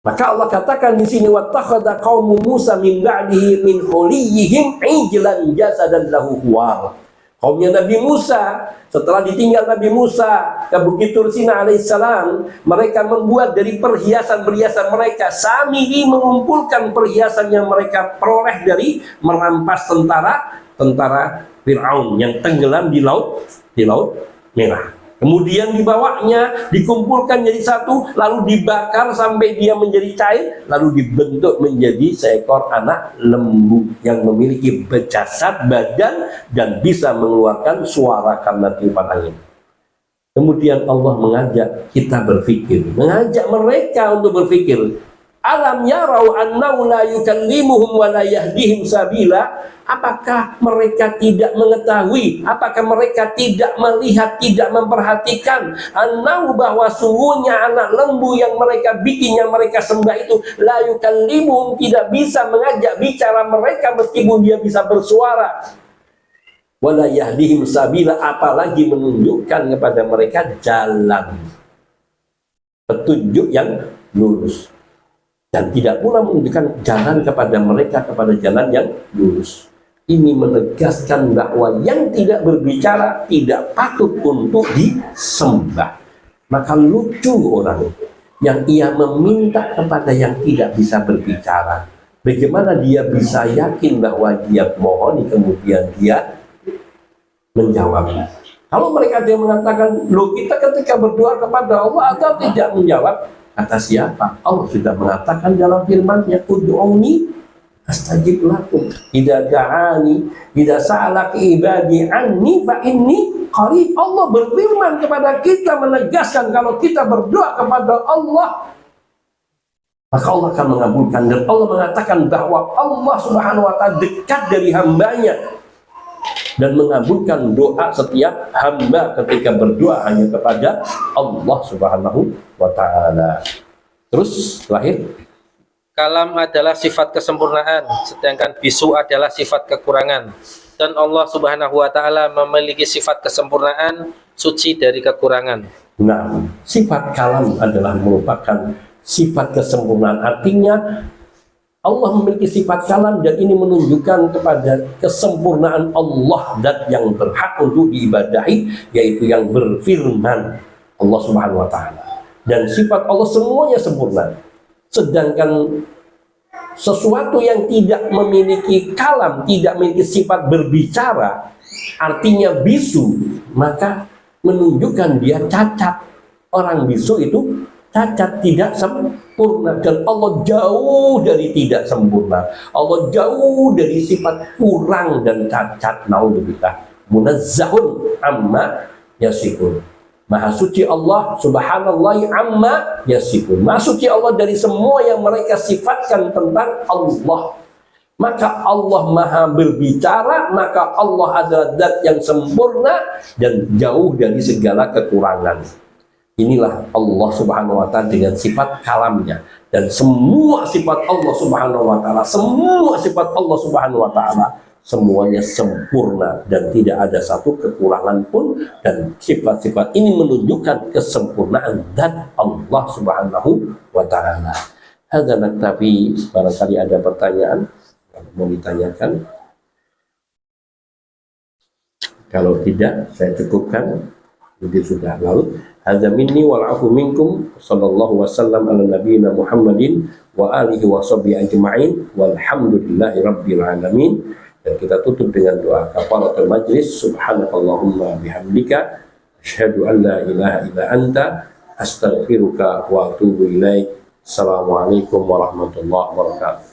Maka Allah katakan di sini, wattakhadha qaumu Musa min ba'dihi min huliyihim ijlan jasadan lahu huwar. Kaumnya Nabi Musa setelah ditinggal Nabi Musa ke Bukit Tur Sinai alaihissalam, mereka membuat dari perhiasan-perhiasan mereka, sambil mengumpulkan perhiasan yang mereka peroleh dari merampas tentara Fir'aun yang tenggelam di laut Merah. Kemudian dibawanya, dikumpulkan jadi satu, lalu dibakar sampai dia menjadi cair, lalu dibentuk menjadi seekor anak lembu yang memiliki jasad, badan, dan bisa mengeluarkan suara karena tiupan angin. Kemudian Allah mengajak kita berpikir, mengajak mereka untuk berpikir. Alam yarau annahu la yukallimuhum wa la yahdihim sabila. Apakah mereka tidak mengetahui, apakah mereka tidak melihat, tidak memperhatikan annahu, bahwa sungguhnya anak lembu yang mereka bikin, yang mereka sembah itu, la yukallimuhum, tidak bisa mengajak bicara mereka meskipun dia bisa bersuara, wa la yahdihim sabila, apalagi menunjukkan kepada mereka jalan petunjuk yang lurus, dan tidak pula menunjukkan jalan kepada mereka kepada jalan yang lurus. Ini menegaskan bahwa yang tidak berbicara tidak patut untuk disembah. Maka lucu orang yang ia meminta kepada yang tidak bisa berbicara. Bagaimana dia bisa yakin bahwa dia mohon kemudian dia menjawab? Kalau mereka dia mengatakan, loh, kita ketika berdoa kepada Allah atau tidak menjawab, kata siapa? Allah sudah mengatakan dalam firman-Nya, ud'uni astajib lakum, idza da'ani, idza sa'alaka ibadi anni fa inni qarib. Allah berfirman kepada kita, menegaskan kalau kita berdoa kepada Allah, maka Allah akan mengabulkan. Dan Allah mengatakan bahwa Allah Subhanahu wa ta'ala dekat dari hambanya dan mengabulkan doa setiap hamba ketika berdoa hanya kepada Allah Subhanahu wa ta'ala. Terus lahir, kalam adalah sifat kesempurnaan, sedangkan bisu adalah sifat kekurangan. Dan Allah Subhanahu wa ta'ala memiliki sifat kesempurnaan, suci dari kekurangan. nah, sifat kalam adalah merupakan sifat kesempurnaan. Artinya Allah memiliki sifat kalam, dan ini menunjukkan kepada kesempurnaan Allah dan yang berhak untuk diibadahi, yaitu yang berfirman, Allah Subhanahu wa taala. Dan sifat Allah semuanya sempurna. Sedangkan sesuatu yang tidak memiliki kalam, tidak memiliki sifat berbicara, artinya bisu, maka menunjukkan dia cacat. Orang bisu itu cacat, tidak sempurna, dan Allah jauh dari tidak sempurna. Allah jauh dari sifat kurang dan cacat. Naudzubillah, munazzahun amma yasifun. Maha suci Allah, subhanallah amma yasifun. Maha suci Allah dari semua yang mereka sifatkan tentang Allah. Maka Allah maha berbicara, maka Allah adalah zat yang sempurna dan jauh dari segala kekurangan. Inilah Allah Subhanahu wa ta'ala dengan sifat kalamnya. Dan semua sifat Allah Subhanahu wa ta'ala, semua sifat Allah Subhanahu wa ta'ala, semuanya sempurna dan tidak ada satu kekurangan pun. Dan sifat-sifat ini menunjukkan kesempurnaan zat Allah Subhanahu wa ta'ala. Hadza naktafi, barangkali ada pertanyaan yang mau ditanyakan. Kalau tidak, saya cukupkan. Jadi sudah. Lalu hadza minni wal afu minkum, sallallahu wasallam ala nabiyina Muhammadin wa alihi wa sahbihi ajma'in, walhamdulillahi rabbil alamin. Dan kita tutup dengan doa kafaratul majlis. Subhanakallahumma bihamdika asyhadu an la ilaha illa anta astaghfiruka wa atubu ilaik. Assalamualaikum warahmatullahi wabarakatuh.